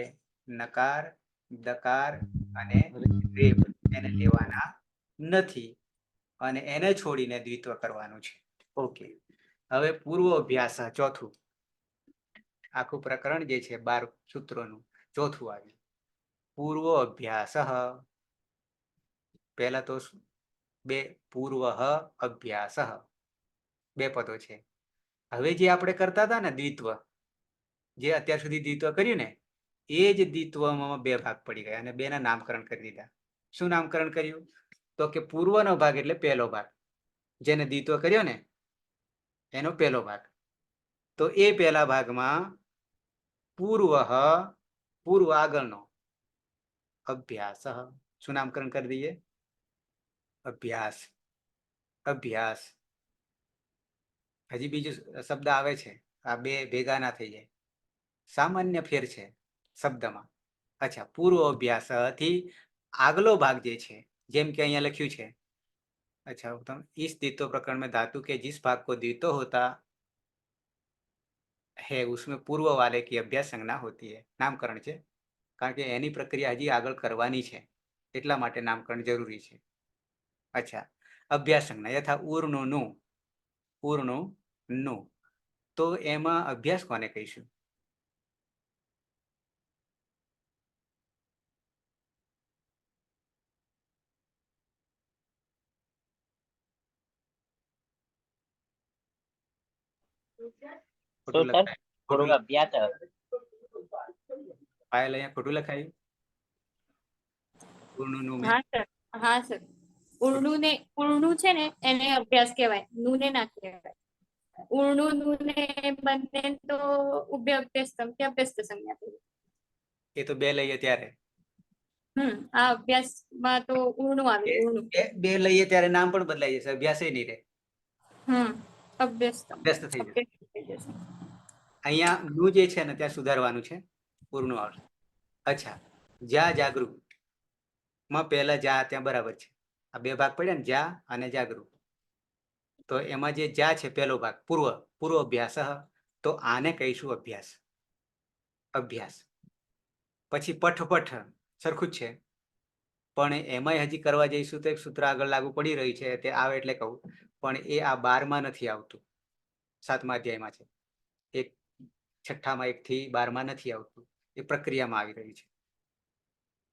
નકાર, દકાર અને રેફ એને લેવાના નથી, અને એને છોડીને દ્વિત્વ કરવાનું છે. ઓકે, હવે પૂર્વ અભ્યાસ ચોથું. આખું પ્રકરણ જે છે 12 સૂત્રોનું ચોથું આવ્યું. પૂર્વ અભ્યાસ. પહેલા તો બે પૂર્વ અભ્યાસ, બે પદો છે. હવે જે આપણે કરતા હતા ને દ્વિત્વ, જે અત્યાર સુધી દ્વિત્વ કર્યું ને, એ જ દ્વિત્વમાં બે ભાગ પડી ગયા અને બેના નામકરણ કરી દીધા. શું નામકરણ કર્યું? તો કે પૂર્વનો ભાગ એટલે પહેલો ભાગ, જેને દ્વિત્વ કર્યો ને એનો પહેલો ભાગ. તો એ પહેલા ભાગમાં પૂર્વ આગળનો અભ્યાસ. શું નામકરણ કરી દઈએ? અભ્યાસ. અભ્યાસ. હજી બીજું શબ્દ આવે છે, આ બે ભેગા ના થઈ જાય, સામાન્ય ફેર છે શબ્દમાં. અચ્છા, પૂર્વ અભ્યાસ થી આગલો ભાગ જે છે, જેમ કે અહીંયા લખ્યું છે, अच्छा उत्तम, इस द्वित्व प्रकरण में धातु के जिस भाग को द्वित्व होता है उसमें पूर्व वाले की अभ्यास संज्ञा होती है. नामकरण છે, કારણ કે એની પ્રક્રિયા હજી આગળ કરવાની છે, એટલા માટે નામકરણ જરૂરી છે. અચ્છા, અભ્યાસ સંજ્ઞા યથા ઉર્નું નું, ઉર્નું નું, તો એમાં અભ્યાસ કોને કહીશું? ખોટું સર લખાય, થોડુંક ખોટું અભ્યાસ પાયલ અહીંયા ખોટું લખાયું. ઉર્નું નું મેં હા સર, હા સર. ઉર્ણું છે ને એને અભ્યાસ કહેવાય, નુને ના કહેવાય. ઉર્ણું નુને બંને તો ઉભય અભ્યસ્તમ કે અભ્યસ્ત સંજ્ઞા થઈ. એ તો બે લઈએ ત્યારે, આ અભ્યાસમાં તો ઉર્ણું આવે, ઉર્ણું. બે લઈએ ત્યારે નામ પણ બદલાઈ જશે, અભ્યાસ નહીં રહે, અભ્યસ્તમ, અભ્યસ્ત થઈ જશે. અભ્યસ્ત થઈ જશે. અહીંયા નું જે છે ને ત્યાં સુધારવાનું છે, પૂરનું આવશે. અચ્છા, જ્યાં જાગૃત માં પહેલા જા ત્યાં બરાબર છે. આ બે ભાગ પડ્યા ને, જા અને જાગૃત. તો એમાં જે જા છે પહેલો ભાગ પૂર્વ, પૂર્વ અભ્યાસ, તો આને કહીશું અભ્યાસ. અભ્યાસ પછી પઠ સરખું જ છે, પણ એમાંય હજી કરવા જઈશું તો એક સૂત્ર આગળ લાગુ પડી રહ્યું છે, તે આવે એટલે કહું, પણ એ આ 12માં નથી આવતું, 7મા અધ્યાયમાં છે. એક 6માં 1 થી 12માં નથી આવતું, એ પ્રક્રિયામાં આવી રહ્યું છે.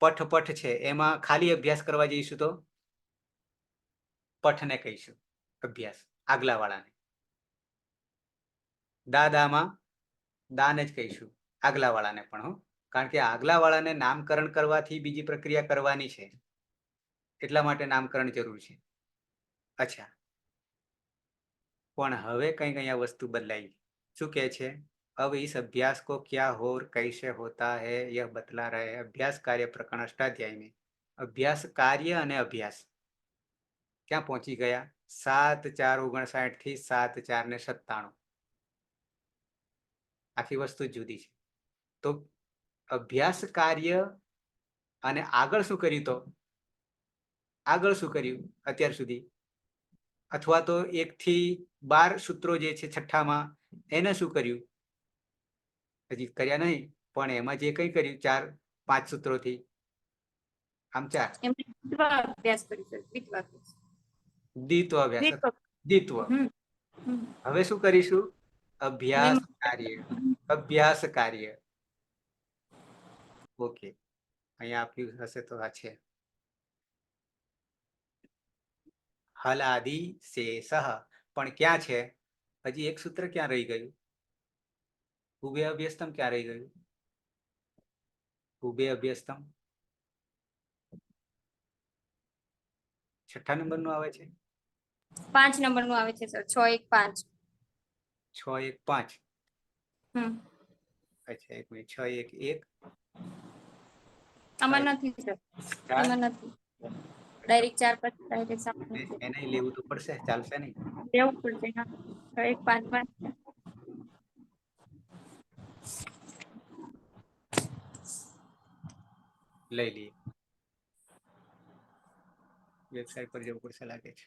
પઠ છે, એમાં ખાલી અભ્યાસ કરવા જઈશું તો પઠને કહીશું અભ્યાસ, આગલા વાળાને. દાદામાં દાને જ કહીશું, આગલા વાળાને પણ, હો, કારણ કે આગલા વાળાને નામકરણ કરવાથી બીજી પ્રક્રિયા કરવાની છે, એટલા માટે નામકરણ જરૂર છે. અચ્છા, પણ હવે કંઈક અહીંયા વસ્તુ બદલાઈ. શું કહે છે? अब इस अभ्यास को क्या हो और कैसे होता है यह बतला रहे हैं अभ्यास कार्य प्रकरण अष्टाध्याय में. अभ्यास कार्य અને અભ્યાસ ક્યાં પહોંચી ગયા? 7/4/59 થી 7/4/97. આખી વસ્તુ જુદી છે. તો અભ્યાસ કાર્ય અને આગળ શું કર્યું? તો આગળ શું કર્યું અત્યાર સુધી? અથવા તો 1 થી 12 સૂત્રો જે છે 6માં, એને શું કર્યું? હજી કર્યા નહીં, પણ એમાં જે કંઈ કર્યું 4-5 સૂત્રોથી, આમ 4 અભ્યાસ કરીશું, દ્વિત્વ અભ્યાસ, દ્વિત્વ. હવે શું કરીશું? અભ્યાસ કાર્ય, અભ્યાસ કાર્ય. ઓકે, અહીંયા આપ્યું હશે તો આ છે. હલાદિ શેષ, પણ ક્યાં છે? હજી એક સૂત્ર ક્યાં રહી ગયું? ઉભય અભ્યસ્તમ ક્યાં રહી ગયું? ઉભય અભ્યસ્તમ 6 નંબરનું આવે છે, 5 નંબરનું આવે છે સર, 6-1-5. 6-1-5. અચ્છા, 1 મિનિટ, 6-1-1. આમાં નથી સર, આમાં નથી. ડાયરેક્ટ 4-5 ડાયરેક્ટ સામે એને લેવું તો પડશે, ચાલશે નહીં. લેવું પડશે. હા, 6-1-5. લઈ લઈએ. વેબસાઇટ પર જવું પડશે લાગે છે,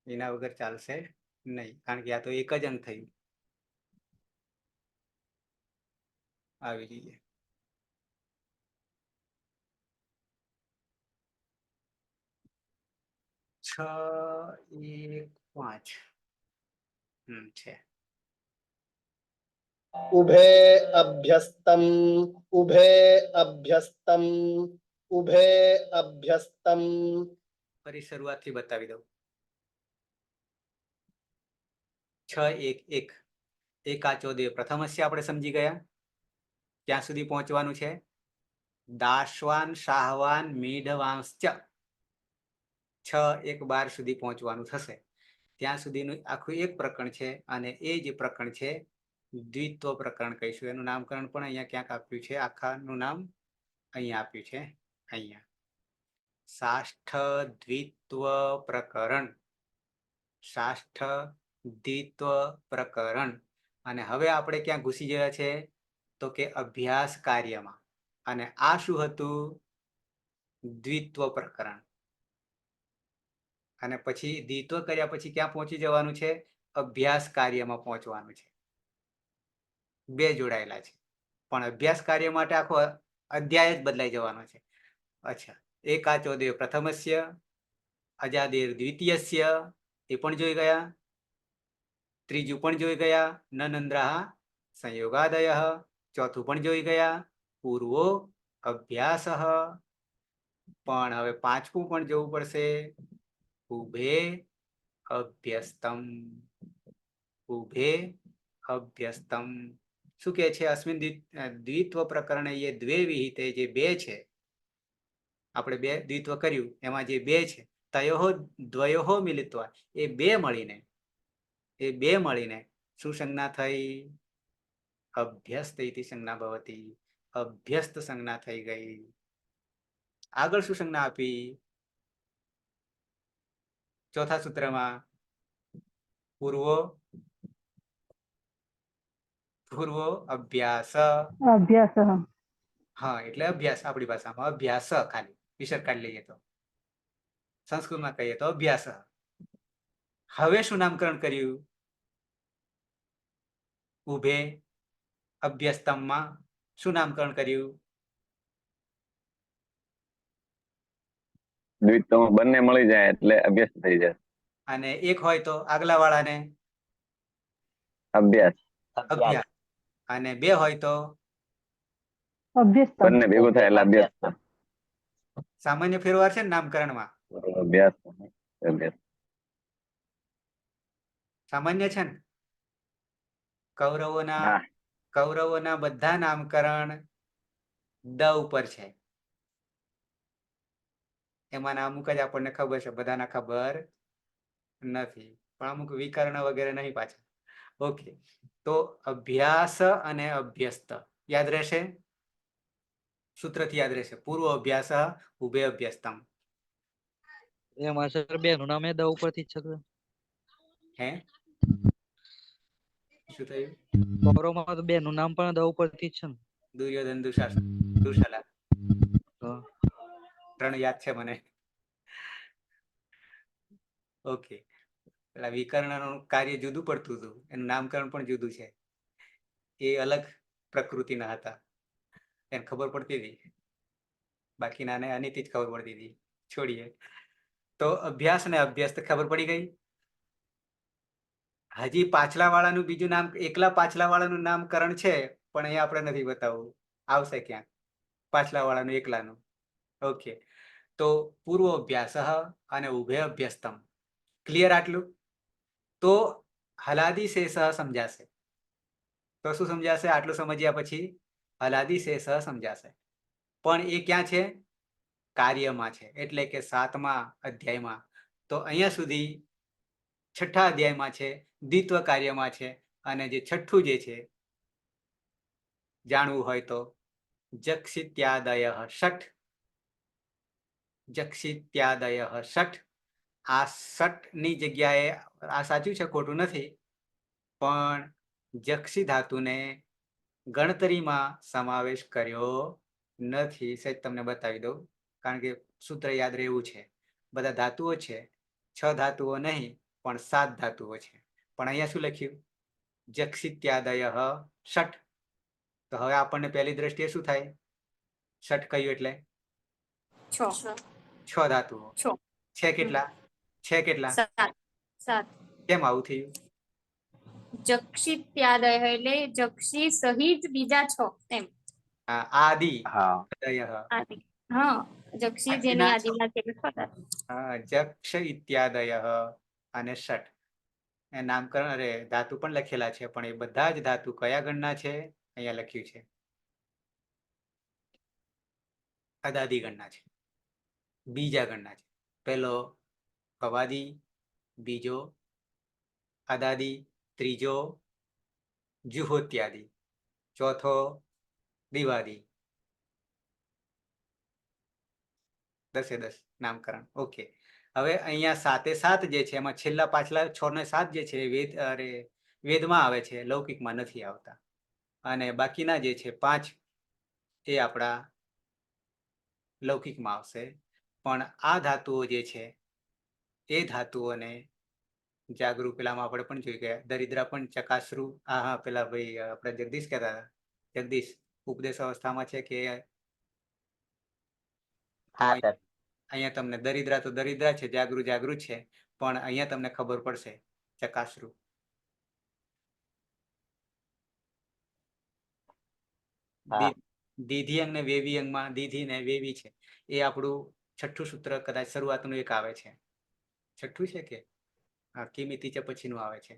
એના વગર ચાલશે નહીં, કારણ કે આ તો એક જ અંક થયું. આવી જઈએ. છ 1-5 છે. ઉભે અભ્યસ્તમ, ઉભે અભ્યસ્તમ, ઉભે અભ્યસ્તમ. ફરી શરૂઆતથી બતાવી દઉં. 6-1-1 એકાચોદય પ્રથમસ્ય આપણે સમજી ગયા. ક્યાં સુધી પહોંચવાનું છે? દાશવાન શાહવાન મીઢવાંશ્ચ 6-1-12 સુધી પહોંચવાનું થશે. ત્યાં સુધીનું આખું એક પ્રકરણ છે, અને એ જે પ્રકરણ છે દ્વિત્વ પ્રકરણ કહીશું. એનું નામકરણ પણ અહીંયા ક્યાંક આપ્યું છે, આખાનું નામ અહીંયા આપ્યું છે, અહીંયા સાષ્ઠ દ્વિત્વ પ્રકરણ, સાષ્ઠ દ્વિત્વ પ્રકરણ. અને હવે આપણે ક્યાં ઘૂસી ગયા છે? તો કે અભ્યાસ કાર્યમાં. અને આ શું હતું? દ્વિત્વ પ્રકરણ. અને પછી દ્વિત્વ કર્યા પછી ક્યાં પહોંચી જવાનું છે? અભ્યાસ કાર્યમાં પહોંચવાનું છે. બે જોડાયેલા છે, પણ અભ્યાસ કાર્ય માટે આખો અધ્યાય જ બદલાઈ જવાનો છે. અચ્છા, એકાચોદેવ પ્રથમસ્ય, અજાદેર દ્વિતીયસ્ય, એ પણ જોઈ ગયા. ત્રીજું પણ જોઈ ગયા, નનંદ્રાહ સંયોગાદય. ચોથું પણ જોઈ ગયા, પૂર્વો અભ્યાસ. પણ હવે પાંચમું પણ જોવું પડશે, ઉભે અભ્યસ્તમ. ઉભે અભ્યસ્તમ શું કે છે? અસ્મિન દ્વિત્વ પ્રકરણે એ દ્વે વિહિતે, જે બે છે, આપણે બે દ્વિત્વ કર્યું એમાં જે બે છે, તયોહો દ્વયોહો મિલિત્વા, એ બે મળીને શું સંજ્ઞા થઈ? અભ્યસ્ત ઇતિ સંજ્ઞા ભવતી. અભ્યસ્ત સંજ્ઞા થઈ ગઈ. આગળ શું સંજ્ઞા આપી? ચોથા સૂત્રમાં પૂર્વો અભ્યાસ. અભ્યાસ. હા, એટલે અભ્યાસ. આપણી ભાષામાં અભ્યાસ, ખાલી વિસર્ગ કાઢી લઈએ તો. સંસ્કૃતમાં કહીએ તો અભ્યાસ. હવે શું નામકરણ કર્યું? ઉભે અભ્યસ્તમમાં શું નામકરણ કર્યું? દ્વિત્વ બંને મળી જાય એટલે અભ્યાસ થઈ જાય. અને એક હોય તો આગલા વાળાને અભ્યાસ. અભ્યાસ. અને બે હોય તો અભ્યાસ. બંને ભેગું થાય એટલે અભ્યાસ. સામાન્ય ફેરફાર છે ને નામકરણમાં. અભ્યાસ. અભ્યાસ સામાન્ય છે ને. કૌરવોના બધા નામકરણ દ ઉપર છે. એમાંના અમુક જ આપણને ખબર છે, બધાના ખબર નથી, પણ અમુક વિકર્ણ વગેરે નહીં પાછા. ઓકે, તો અભ્યાસ અને અભ્યસ્ત યાદ રહેશે. સૂત્રથી યાદ રહેશે. પૂર્વ અભ્યાસ ઉભે અભ્યસ્તમ. એમાં સર બે નું નામ દ ઉપરથી જ છે. હે શું થયું? કૌરવમાં તો બે નું નામ પણ દ ઉપરથી જ છે ને. દુર્યોધન, દુશાલા, ત્રણ યાદ છે મને. ઓકે, પેલા વિકર્ણનું કાર્ય જુદું પડતું હતું, એનું નામકરણ પણ જુદું છે. એ અલગ પ્રકૃતિના હતા, એને ખબર પડતી હતી. બાકીનાને અનિતિ જ ખબર પડતી હતી. છોડીએ. તો અભ્યાસ અને અભ્યાસ ખબર પડી ગઈ. હજી પાછલા વાળાનું બીજું નામ, એકલા પાછલા વાળાનું નામકરણ છે, પણ અહીંયા આપણે નથી બતાવવું. આવશે ક્યાંક પાછલા વાળાનું એકલાનું. ઓકે, તો પૂર્વ અભ્યાસ અને ઉભય અભ્યસ્તમ. ક્લિયર આટલું? તો હલાદી શેષ સમજાશે. તો શું સમજાશે? આટલું સમજ્યા પછી હલાદી શેષ સમજાશે. પણ એ ક્યાં છે? કાર્યમાં છે, એટલે કે 7મા અધ્યાયમાં. તો અહીંયા સુધી 6ઠા અધ્યાયમાં છે, દ્વિત્વ કાર્યમાં છે. અને જે છઠ્ઠું જે છે જાણવું હોય તો જક્ષિત્યાદય ષઠ. જક્ષિત્યાદય ષઠ. આ ષઠ ની જગ્યાએ આ સાચું છે, ખોટું નથી, પણ જક્ષી ધાતુને ગણતરીમાં સમાવેશ કર્યો નથી. સહેજ તમને બતાવી દઉં, કારણ કે સૂત્ર યાદ રહેવું છે. બધા ધાતુઓ છે, 6 ધાતુઓ નહીં, પણ 7 ધાતુઓ છે. પણ અહીંયા શું લખ્યું? જક્ષિત્યાદય ષઠ. તો હવે આપણને પહેલી દ્રષ્ટિએ શું થાય? ષઠ કહ્યું એટલે 6 ધાતુઓ છે. કેટલા છે? કેટલા? 7. કેમ આવું થયું? જક્ષિત્યાદય એટલે જક્ષી સહિત બીજા 6 એમ. આદિ. હા, જક્ષી જેની આદિમાં છે. જક્ષ ઇત્યાદય અને ષઠ એ નામકરણ, અરે ધાતુ પણ લખેલા છે, પણ એ બધા જ ધાતુ કયા ગણના છે? અહીંયા લખ્યું છે, અદાદિ ગણના છે, બીજા ગણના છે. પહેલો ભવાદી, બીજો અદાદિ, ત્રીજો જુહોત્યાદિ, ચોથો દિવાદી. 10 નામકરણ. ઓકે, હવે અહીંયા 7 જે છે, એમાં છેલ્લા પાછલા 6 ને 7 જે છે વેદમાં આવે છે, લૌકિકમાં નથી આવતા. અને બાકીના જે છે 5 એ આપણા લૌકિકમાં આવશે. પણ આ ધાતુઓ જે છે એ ધાતુઓને જાગૃત પેલામાં આપણે પણ જોઈ ગયા, દરિદ્રા પણ ચકાસરું. હા પેલા ભાઈ આપણે જગદીશ કહેતા હતા, જગદીશ ઉપદેશ અવસ્થામાં છે કે હા સર. અહીંયા તમને દરિદ્રા તો દરિદ્રા છે, જાગૃત છે, પણ અહીંયા તમને ખબર પડશે ચકાસરું. હા. દીધી અંગ ને વેવી અંગમાં દીધી ને વેવી છે એ આપણું છઠ્ઠું સૂત્ર કદાચ શરૂઆતનું એક આવે છે. છઠ્ઠું છે કે કિમિતિ છે પછીનું આવે છે.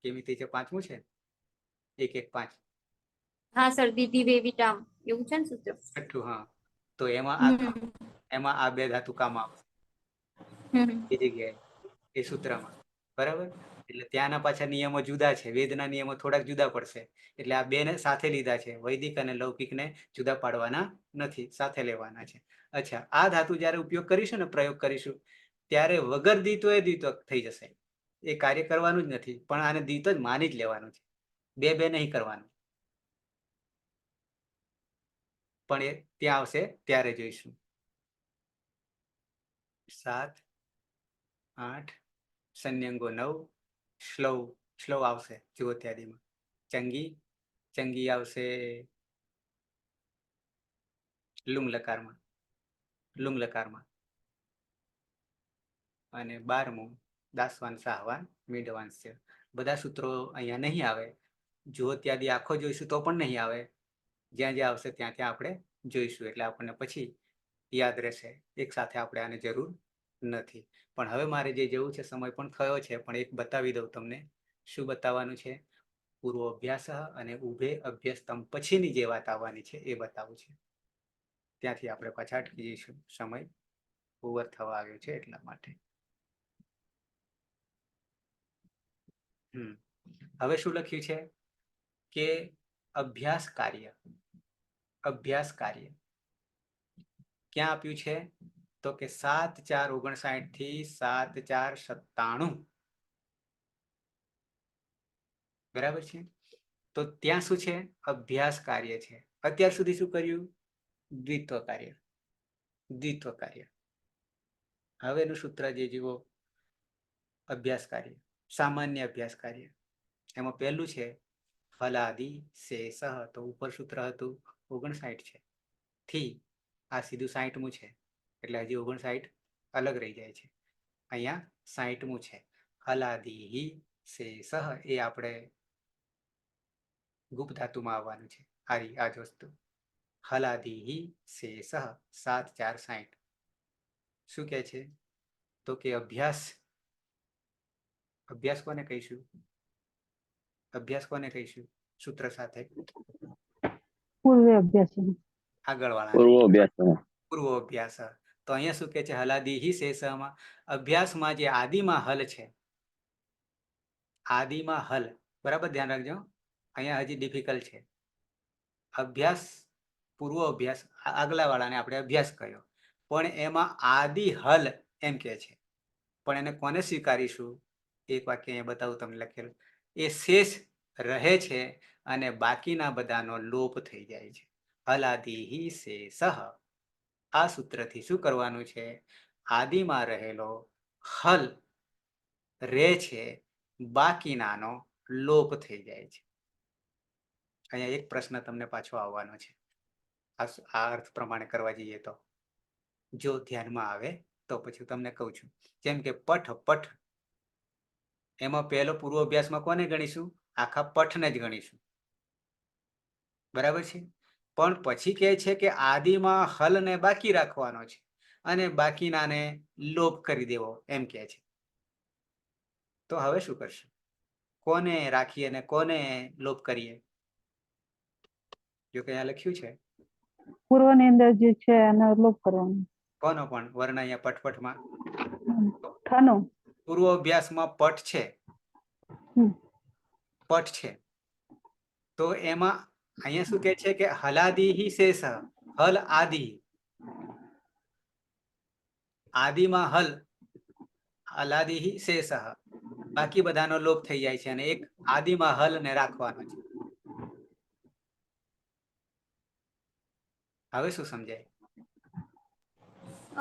કિમિતિ છે પાંચમું છે, 1-1-5. હા સર, દીદી વેવી ટામ એવું છે ને સૂત્ર. છઠ્ઠું, હા. તો એમાં હમ આ બે ધાતુ કામ આવશે હમ એ જગ્યાએ, એ સૂત્રમાં. બરાબર. એટલે ત્યાંના પાછા નિયમો જુદા છે, વેદના નિયમો થોડાક જુદા પડશે. એટલે આ બે ને સાથે લીધા છે, વૈદિક અને લૌકિક ને જુદા પાડવાના નથી, સાથે લેવાના છે. અચ્છા, આ ધાતુ જયારે ઉપયોગ કરીશું ને, પ્રયોગ કરીશું, ત્યારે વગર દીતો એ દીતો થઈ જશે. એ કાર્ય કરવાનું જ નથી, પણ આને દીતો જ માની જ લેવાનું છે, બે નહીં કરવાનું. પણ એ ત્યાં આવશે ત્યારે જોઈશું. 7, 8, સંન્યંગો 9, શ્લવ આવશે જુઓત્યાદિમાં. ચંગી આવશે લુંગ લકારમાં. અને 12મું દાસવાન સાહવાન મીંડવાંશ છે. બધા સૂત્રો અહીંયા નહીં આવે. જુઓત્યાદિ આખો જોઈશું તો પણ નહીં આવે. જ્યાં જ્યાં આવશે ત્યાં ત્યાં આપણે જોઈશું, એટલે આપણને પછી યાદ રહેશે. એક સાથે આપણે આને જરૂર નથી. પણ હવે મારે જે જવું છે, સમય પણ થયો છે, પણ એક બતાવી દઉં તમને. શું બતાવવાનું છે? પૂર્વ અભ્યાસ અને ઉભે અભ્યાસતમ પછીની જે વાત આવવાની છે એ બતાવું છે. ત્યાંથી આપણે પાછા અટકી જઈશું, સમય ઓવર થવા આવ્યો છે એટલા માટે. હવે શું લખ્યું છે કે અભ્યાસ કાર્ય ક્યાં આપ્યું છે? તો કે 7-4-59 થી 7-4-97. બરાબર છે. તો ત્યાં શું છે? અભ્યાસ કાર્ય છે. અત્યાર સુધી શું કર્યું? દ્વિત્વ કાર્ય. હવેનું સૂત્ર જે જુઓ, અભ્યાસ કાર્ય, સામાન્ય અભ્યાસ કાર્ય. એમાં પહેલું છે ફલાદી શેષ. તો ઉપર સૂત્ર હતું 59 છે, થી આ સીધું 60મું છે, એટલે હજી 59 અલગ રહી જાય છે. અહીંયા 60મું છે. હલાદી શેષ એ આપણે ગુપ્ત ધાતુમાં આવવાનું છે. આ જ વસ્તુ હલાદી શેષ 7-4-60. શું કે છે? તો કે અભ્યાસ કોને કહીશું? સૂત્ર સાથે પૂર્વે અભ્યાસ. આગળ વાળા પૂર્વ અભ્યાસ. તો અહીંયા શું કે છે? હલાદી શેષમાં અભ્યાસમાં જે આદિમાં હલ છે, આદિમાં હલ, બરાબર ધ્યાન રાખજો. અહીંયા હજી ડિફિકલ્ટ છે. અભ્યાસ પૂર્વ અભ્યાસ આગલા વાળાને આપણે અભ્યાસ કર્યો, પણ એમાં આદિ હલ એમ કે છે. પણ એને કોને સ્વીકારીશું? એક વાક્ય અહીંયા બતાવું તમને લખેલું. એ શેષ રહે છે અને બાકીના બધાનો લોપ થઈ જાય છે. હલાદી શેષ. આ સૂત્રથી શું કરવાનું છે? આદિમાં રહેલો હલ રે છે, બાકીનાનો લોપ થઈ જાય છે. અહીંયા એક પ્રશ્ન તમને પાછો આવવાનો છે, આ અર્થ પ્રમાણે કરવા જઈએ તો. જો ધ્યાનમાં આવે તો પછી તમને કહું છું. જેમ કે પઠ, એમાં પહેલો પૂર્વ અભ્યાસમાં કોને ગણીશું? આખા પઠને જ ગણીશું. બરાબર છે. પણ પછી કહે છે કે આદિમાં હલને બાકી રાખવાનો છે અને બાકીનાને લોપ કરી દેવો, એમ કહે છે. તો હવે શું કરશું? કોને રાખીએ અને કોને લોપ કરીએ? જો કે અહીંયા લખ્યું છે પૂર્વની અંદર જે છે એને લોપ કરવાનો. કોનો પણ વર્ણ અહીંયા પટપટમાં ઠનો પૂર્વ અભ્યાસમાં પટ છે. તો એમાં અહીંયા શું કે છે કે હલાદી શેષ, હલ આદિમાં હલ, હલાદી શેષ, બાકી બધાનો લોપ થઈ જાય છે અને એક આદિમાં હલ ને રાખવાનો છે. હવે શું સમજાય?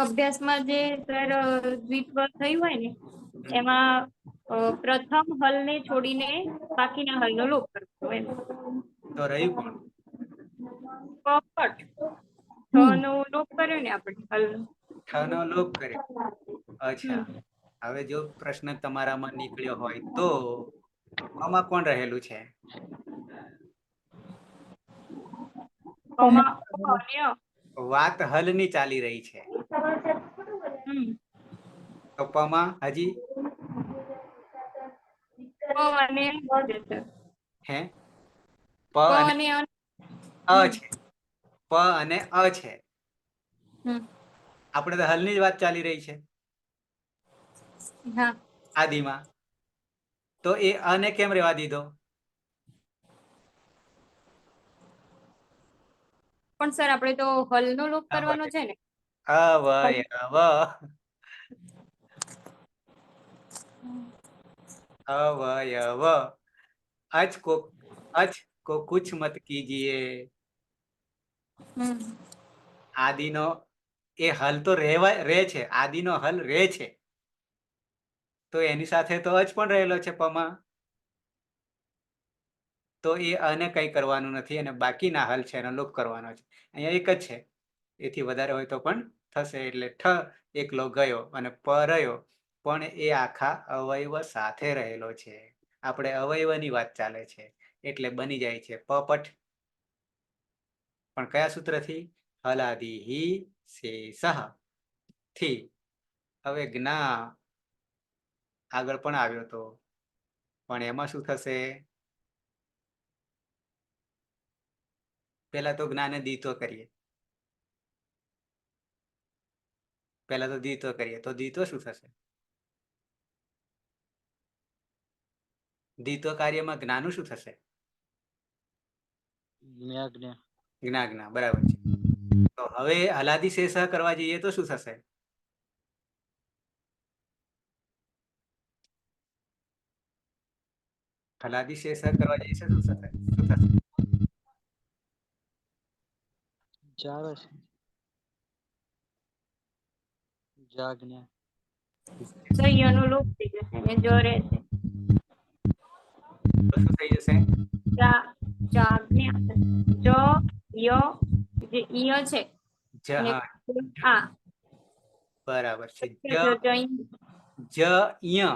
અભ્યાસમાં જે સર દ્વિત્વ થયું હોય ને એમાં પ્રથમ હલને છોડીને બાકીના હલનો લોપ કરવો એમ. તો રહ્યું કોણ? પોપટ નો લોપ કર્યો ને આપણે હલનો. ઠ નો લોપ કર્યો. અચ્છા, હવે જો પ્રશ્ન તમારામાં નીકળ્યો હોય તો આમાં કોણ રહેલું છે? વાત હલની ચાલી રહી છે તો પમાં હજી હે પ અને અ છે. પ અને અ છે. આપણે તો હલની જ વાત ચાલી રહી છે આદિમાં, તો એ અને કેમ રહેવા દીધો? પણ સર આપણે તો હલનો લોપ કરવાનો છે ને. અવયવ અવયવ અચ को कुछ मत कीजिए. આદિનો એ હલ તો રે છે, આદિનો હલ રે છે તો એની સાથે તો અચ પણ રહેલો છે પમાં, તો એ અને કઈ કરવાનું નથી અને બાકીના હલ છે એનો લોપ કરવાનો છે. અહીંયા એક જ છે, એથી વધારે હોય તો પણ થશે. એટલે ઠ એકલો ગયો અને પ રહ્યો, પણ એ આખા અવયવ સાથે રહેલો છે. આપણે અવયવની વાત ચાલે છે એટલે બની જાય છે પપટ. પણ કયા સૂત્રથી? હલાદિ શેષઃ થી. હવે જ્ઞા આગળ પણ આવ્યો તો, પણ એમાં શું થશે? પેલા તો જ્ઞાને દ્વિત્વ કરીએ. તો દ્વિત્વ શું થશે? દ્વિત્વ કાર્યમાં જ્ઞાનું શું થશે? જ્ઞા બરાબર છે. તો હવે હલાદિ શેષઃ કરવા જઈએ તો શું થશે? હલાદિ શેષઃ કરવા જઈએ શું થશે? યનો લોપ થઈ જશે ને જો રહેશે. તો શું થઈ જશે? જો ય જે ઈય છે ને આ બરાબર છે. જ ઈય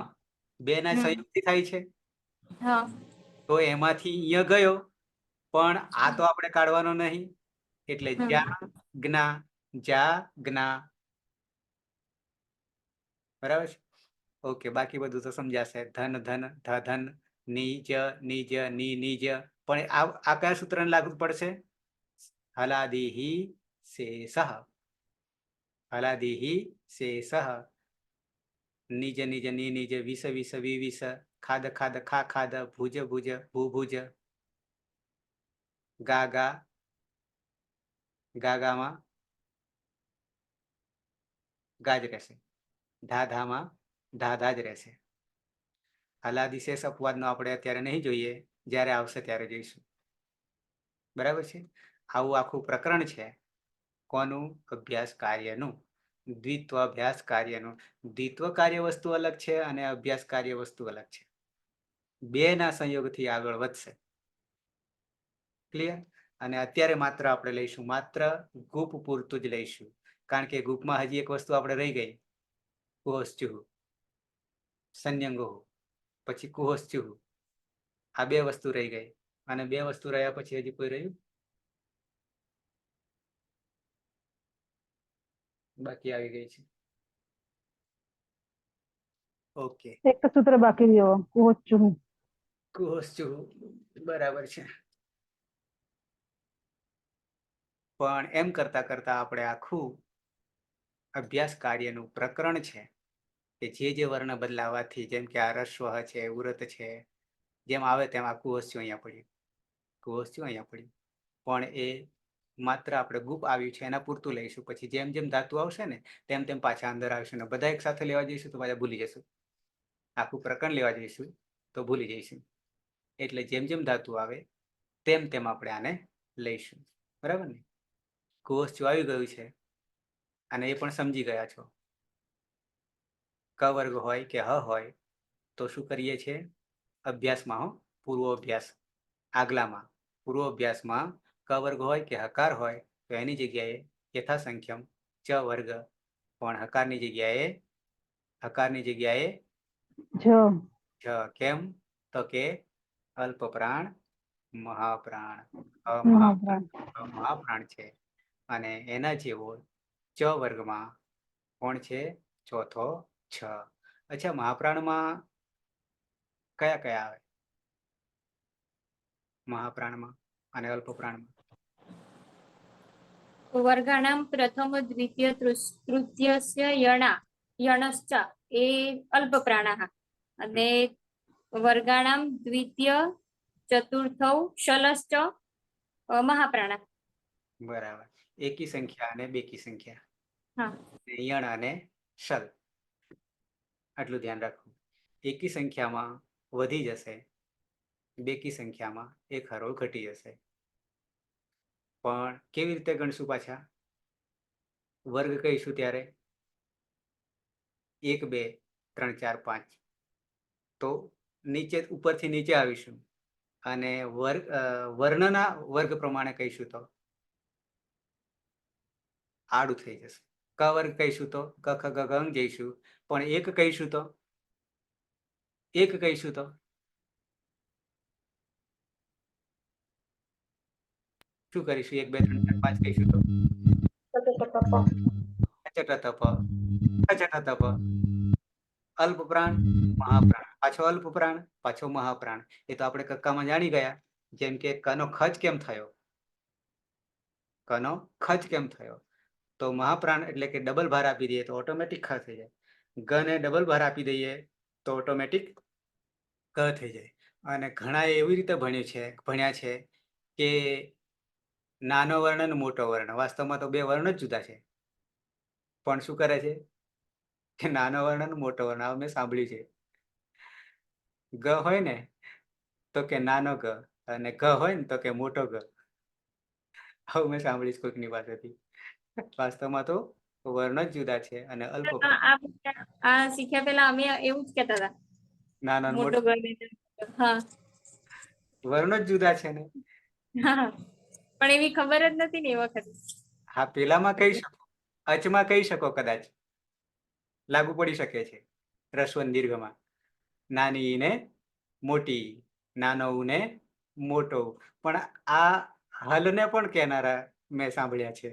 બે ના સંયુક્તથી થાય છે. તો એમાંથી ઈય ગયો, પણ આ તો આપણે કાઢવાનો નહીં એટલે જા જ્ઞા. બરાબર છે. ઓકે, બાકી બધું તો સમજાશે. ધન ધ ધન, નીજ નીજ. પણ આ કયા સૂત્રને લાગુ પડશે? હલાદિ શેષઃ. હલાદિ શેષઃ. નિજ નીજ વિષ વિષ ખાદ ખાદ ભુજ ભુજ ગાગામાં ગાજ રહેશે. ધામાં ધા જ રહેશે. હલાદિ શેષ અપવાદનો આપણે અત્યારે નહીં જોઈએ, જ્યારે આવશે ત્યારે જોઈશું. બરાબર છે. આવું આખું પ્રકરણ છે. કોનું? અભ્યાસ કાર્યનું. દ્વિત્વ અભ્યાસ કાર્યનું. દ્વિત્વ કાર્ય વસ્તુ અલગ છે અને અભ્યાસ કાર્ય વસ્તુ અલગ છે. બે ના સંયોગથી આગળ વધશે. ક્લિયર? અને અત્યારે માત્ર આપણે લઈશું માત્ર ગુપ પૂરતું જ લઈશું, કારણ કે ગુપમાં હજી એક વસ્તુ આપણે રહી ગઈ, કુહોશ્ચુઃ સંન્યંગોઃ, પછી કુહોશ્ચુઃ. આ બે વસ્તુ રહી ગઈ, અને બે વસ્તુ રહ્યા પછી હજી કોઈ રહ્યું? બાકી આવી ગઈ છે. ઓકે, એક સૂત્ર બાકી રહ્યો, કુહોશ્ચુઃ. બરાબર છે. પણ એમ કરતા કરતા આપણે આખું અભ્યાસ કાર્યનું પ્રકરણ છે કે જે વર્ણ બદલાવાથી, જેમ કે આ રસ્વ છે, ઉરત છે, જેમ આવે તેમ આ કુહોશ્ચું અહીંયા પડ્યું, પણ એ માત્ર આપણે ગુપ આવ્યું છે એના પૂરતું લઈશું. પછી જેમ જેમ ધાતુ આવશે ને તેમ તેમ પાછા અંદર આવશે ને બધા એક સાથે લેવા જઈશું તો પાછા ભૂલી જશું. આખું પ્રકરણ લેવા જઈશું તો ભૂલી જઈશું. એટલે જેમ જેમ ધાતુ આવે તેમ તેમ આપણે આને લઈશું. બરાબર ને? કુહોશ્ચું આવી ગયું છે. અને એ પણ સમજી ગયા છો. ક વર્ગ હોય કે હ હોય તો શું કરીએ છીએ? અભ્યાસમાં પૂર્વ અભ્યાસ આગલામાં પૂર્વ અભ્યાસમાં ક વર્ગ હોય કે હકાર હોય તો એની જગ્યાએ યથાસંખ્યમ ચ વર્ગ, પણ હકારની જગ્યાએ જ જ. કેમ? તો કે અલ્પ પ્રાણ મહાપ્રાણ. મહાપ્રાણ. મહાપ્રાણ છે અને એના જેવો ચ વર્ગમાં કોણ છે? ચોથો છ. અચ્છા, મહાપ્રાણમાં કયા કયા આવે? મહાપ્રાણમાં અને અલ્પપ્રાણમાં વર્ગાણામ પ્રથમ દ્વિતીય તૃતીયસ્ય યણશ્ચ એ અલ્પપ્રાણાः અને વર્ગાણામ દ્વિતીય ચતુર્થૌ શલશ્ચ મહાપ્રાણાः. બરાબર. એકી સંખ્યા અને બેકી સંખ્યા, હા. યણ અને શલ, આટલું ધ્યાન રાખવું. એકી સંખ્યામાં વધી જશે, બેકી સંખ્યામાં એક હરોળ ઘટી જશે. પણ કેવી રીતે ગણશું પાછા? વર્ગ કહીશું ત્યારે 1 2 3 4 5 તો નીચે ઉપરથી નીચે આવીશું અને વર્ણના વર્ગ પ્રમાણે કહીશું તો આડું થઈ જશે. ક વર્ગ કહીશું તો ક ખ ગ ઘ ङ જઈશું, પણ એક કહીશું તો શું કરીશું? 1 2 3 4 5 કહીશું તો અલ્પપ્રાણ મહાપ્રાણ, પાછો અલ્પપ્રાણ પાછો મહાપ્રાણ. એ તો આપણે કક્કામાં જાણી ગયા. જેમ કે કનો ખચ કેમ થયો? તો મહાપ્રાણ એટલે કે ડબલ ભાર આપી દઈએ તો ઓટોમેટિક ખ થઈ જાય. ગને ડબલ ભાર આપી દઈએ તો ઓટોમેટિક ક થઈ જાય. અને ઘણા એવી રીતે ભણ્યા છે કે નાનો વર્ણ અને મોટો વર્ણ, વાસ્તવમાં તો બે વર્ણ જ જુદા છે, પણ શું કરે છે કે નાનો વર્ણ અને મોટો વર્ણ. આ મેં સાંભળ્યું છે. ગ હોય ને તો કે નાનો ગ અને ઘ હોય ને તો કે મોટો ગ. આવું મેં સાંભળીશ કોઈકની પાસેથી. વાસ્તવમાં તો વર્ણ જ જુદા છે અને અલ્પ આ શીખ્યા પેલા અમે એવું જ કહેતા હતા, નાના મોટો મોટો ગણ. હા વર્ણ જ જુદા છે ને. હા, પણ એવી ખબર જ નથી ને એ વખતે. હા, પેલામાં કહી શકો, અચમાં કહી શકો, કદાચ લાગુ પડી શકે છે. રસ્વન દીર્ઘમાં નાની ને મોટી, નાનો ને મોટો, પણ આ હલને પણ કહેનારા મેં સાંભળ્યા છે.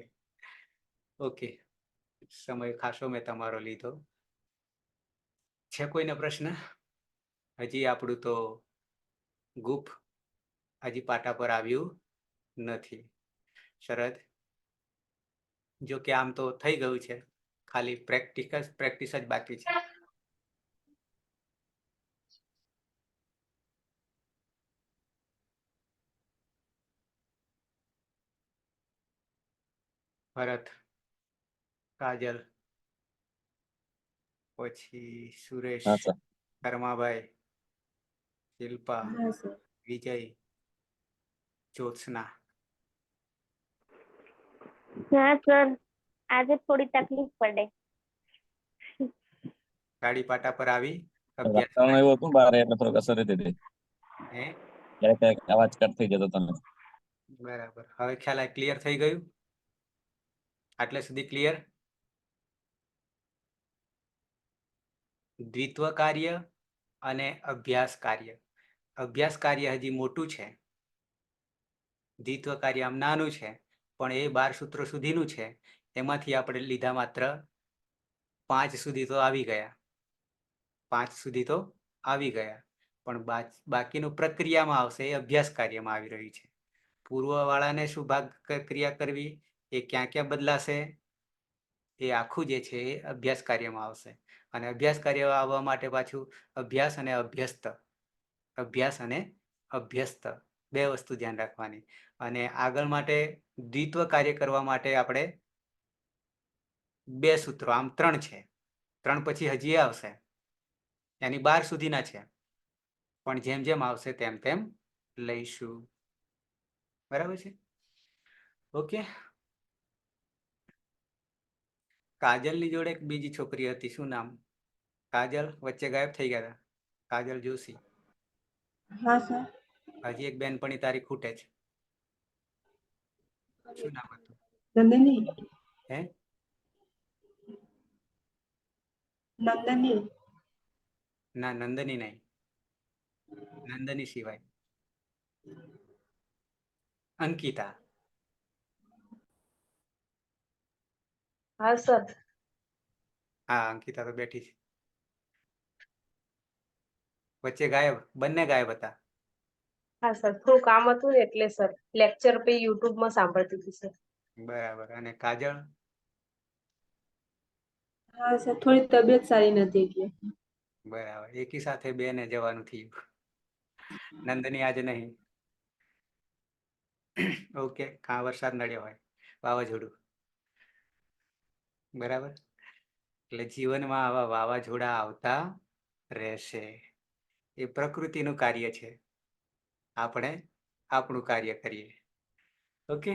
ઓકે, સમય ખાસો મેં તમારો લીધો છે. કોઈને પ્રશ્ન? હજી આપણું તો ગુફ હજી પાટા પર આવ્યું નથી. શરદ, જો કે આમ તો થઈ ગયું છે, ખાલી પ્રેક્ટિસ જ બાકી છે. ભરત, કાજલ, પછી સુરેશ, હા સર. કર્માભાઈ, શિલ્પા, વિજય, જ્યોત્સના. હા સર, આજે થોડી તકલીફ પડે. ગાડી પાટા પર આવી વાતાવરણ એવું હતું બહાર એટલે થોડીક અસર રહેતી હતી. હે ક્યારેક અવાજ કટ થઈ જતો તમે. બરાબર. હવે ખ્યાલ આ ક્લિયર થઈ ગયું? આટલે સુધી ક્લિયર? દ્વિત્વ કાર્ય અને અભ્યાસ કાર્ય. અભ્યાસ કાર્ય હજી મોટું છે, દ્વિત્વ કાર્ય આમ નાનું છે, પણ એ 12 સૂત્રો સુધીનું છે. એમાંથી આપણે લીધા માત્ર 5 સુધી તો આવી ગયા. 5 સુધી તો આવી ગયા, પણ બાકીનું પ્રક્રિયામાં આવશે, એ અભ્યાસ કાર્યમાં આવી રહ્યું છે. પૂર્વ વાળાને શું ભાગ ક્રિયા કરવી, એ ક્યાં ક્યાં બદલાશે, એ આખું જે છે એ અભ્યાસ કાર્યમાં આવશે. અને અભ્યાસ કાર્ય આવવા માટે પાછું અભ્યાસ અને અભ્યસ્ત બે વસ્તુ ધ્યાન રાખવાની. અને આગળ માટે દ્વિત્વ કાર્ય કરવા માટે આપણે 2 સૂત્રો, આમ 3 છે, 3 પછી હજી આવશે, એની 12 સુધીના છે, પણ જેમ જેમ આવશે તેમ તેમ લઈશું. બરાબર છે? ઓકે. કાજલની જોડે એક બીજી છોકરી હતી, શું નામ? કાજલ વચ્ચે ગાયબ થઈ ગયા હતા. કાજલ જોશી. હા સર. હજી એક બેનપણી તારી ખૂટે છે. શું નામ હતું? નંદની. હે? નંદની. ના, નંદની નહીં. નંદની સિવાય અંકિતા. હા સર. હા, અંકિતા તો બેઠી છે. વચ્ચે ગાયબ, બંને ગાયબ હતા. હા સર, થોડું કામ હતું ને એટલે સર લેક્ચર પછી યુટ્યુબમાં સાંભળતી હતી સર. બરાબર. અને કાજલ? હા સર, થોડી તબિયત સારી નથી એટલે. બરાબર. એકી સાથે બે ને જવાનું થયું. નંદની આજે નહીં. ઓકે. કાં વરસાદ નડ્યો હોય, વાવાઝોડું. બરાબર. એટલે જીવનમાં આવા વાવાઝોડા આવતા રહેશે. એ પ્રકૃતિનું કાર્ય છે. આપણે આપણું કાર્ય કરીએ. ઓકે.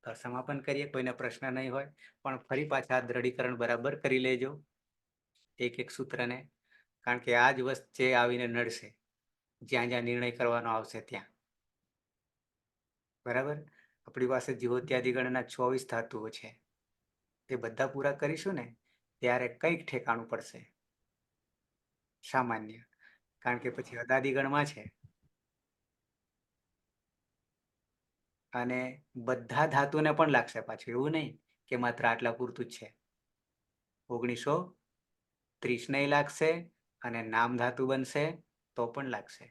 તો સમાપન કરીએ. કોઈને પ્રશ્ન નહીં હોય પણ ફરી પાછા દ્રઢીકરણ બરાબર કરી લેજો એક એક સૂત્રને, કારણ કે આ જ વચ્ચે આવીને નડશે જ્યાં જ્યાં નિર્ણય કરવાનો આવશે ત્યાં. બરાબર. આપણી પાસે જીવોત્યાદિગણના 24 ધાતુઓ છે. એ બધા પૂરા કરીશું ને ત્યારે કંઈક ઠેકાણું પડશે સામાન્ય, કારણ કે પછી અદાદિગણમાં છે અને બધા ધાતુને પણ લાગશે પાછું. એવું નહીં કે માત્ર આટલા પૂરતું જ છે. 1930 ને લાગશે અને નામ ધાતુ બનશે તો પણ લાગશે.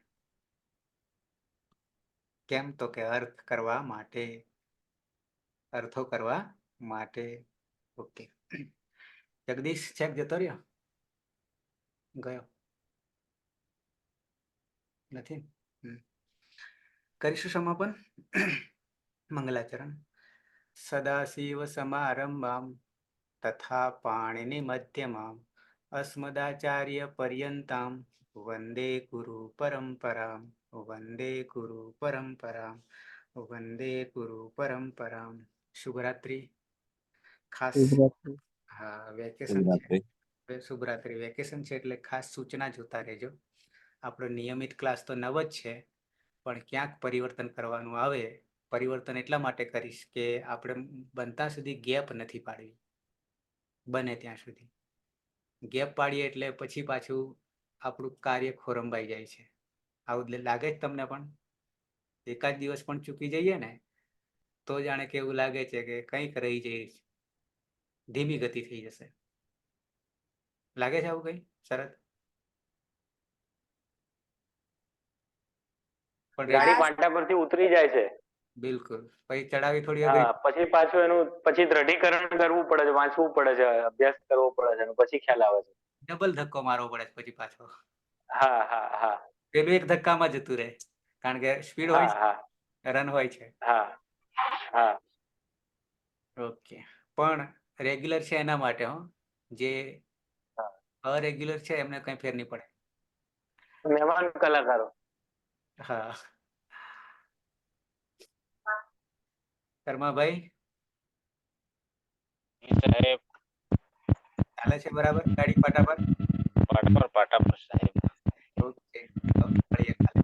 કેમ? તો કે અર્થ કરવા માટે, અર્થો કરવા માટે. ઓકે. જગદીશ છેક જતો રહ્યો? ગયો નથી? કરીશું સમાપન. મંગલાચરણ. સદાશિવ સમારંભામ તથા પાણિનિ મધ્યમામ અસ્મદાચાર્ય પર્યંતામ વંદે ગુરુ પરંપરામ. વંદે ગુરુ પરંપરામ. વંદે ગુરુ પરંપરામ. શુભરાત્રિ. ખાસ હા, વેકેશન છે. શુભરાત્રિ. વેકેશન છે એટલે ખાસ સૂચના જોતા રહેજો. આપણો નિયમિત ક્લાસ તો 9 જ છે, પણ ક્યાંક પરિવર્તન કરવાનું આવે. પરિવર્તન એટલા માટે કરીશ કે આપણે બનતા સુધી ગેપ નથી પાડવી. બને ત્યાં સુધી ગેપ પાડીએ એટલે પછી પાછું આપણું કાર્ય ખોરંભાઈ જાય છે. આવું લાગે જ તમને પણ? એકાદ દિવસ પણ ચૂકી જઈએ ને તો જાણે કે એવું લાગે છે કે કંઈક રહી જાય, ધીમી ગતિ થઈ જશે. લાગે છે આવું કઈ? શરત? ગાડી પાટા પરથી ઉતરી જાય છે. બિલકુલ. પછી ચડાવી થોડી હા, પછી પાછું એનું દ્રઢીકરણ કરવું પડે છે, વાંચવું પડે છે, અભ્યાસ કરવો પડે છે, પછી ખ્યાલ આવે છે. ડબલ ધક્કો મારવો પડે છે પછી પાછો. હા હા હા. પેલું એક ધક્કામાં જતું રહે, કારણ કે સ્પીડ હોય છે, રન હોય છે. હા હા. ઓકે. પણ રેગ્યુલર છે એના માટે હો, જે અરેગ્યુલર છે એમને કઈ ફેર નહીં પડે. મહેમાન કલાકારો. હા. શર્માભાઈ ચાલે છે બરાબર ગાડી પાટા પર? પાટા પર સાહેબ. ઓકે. મળીએ કાલે.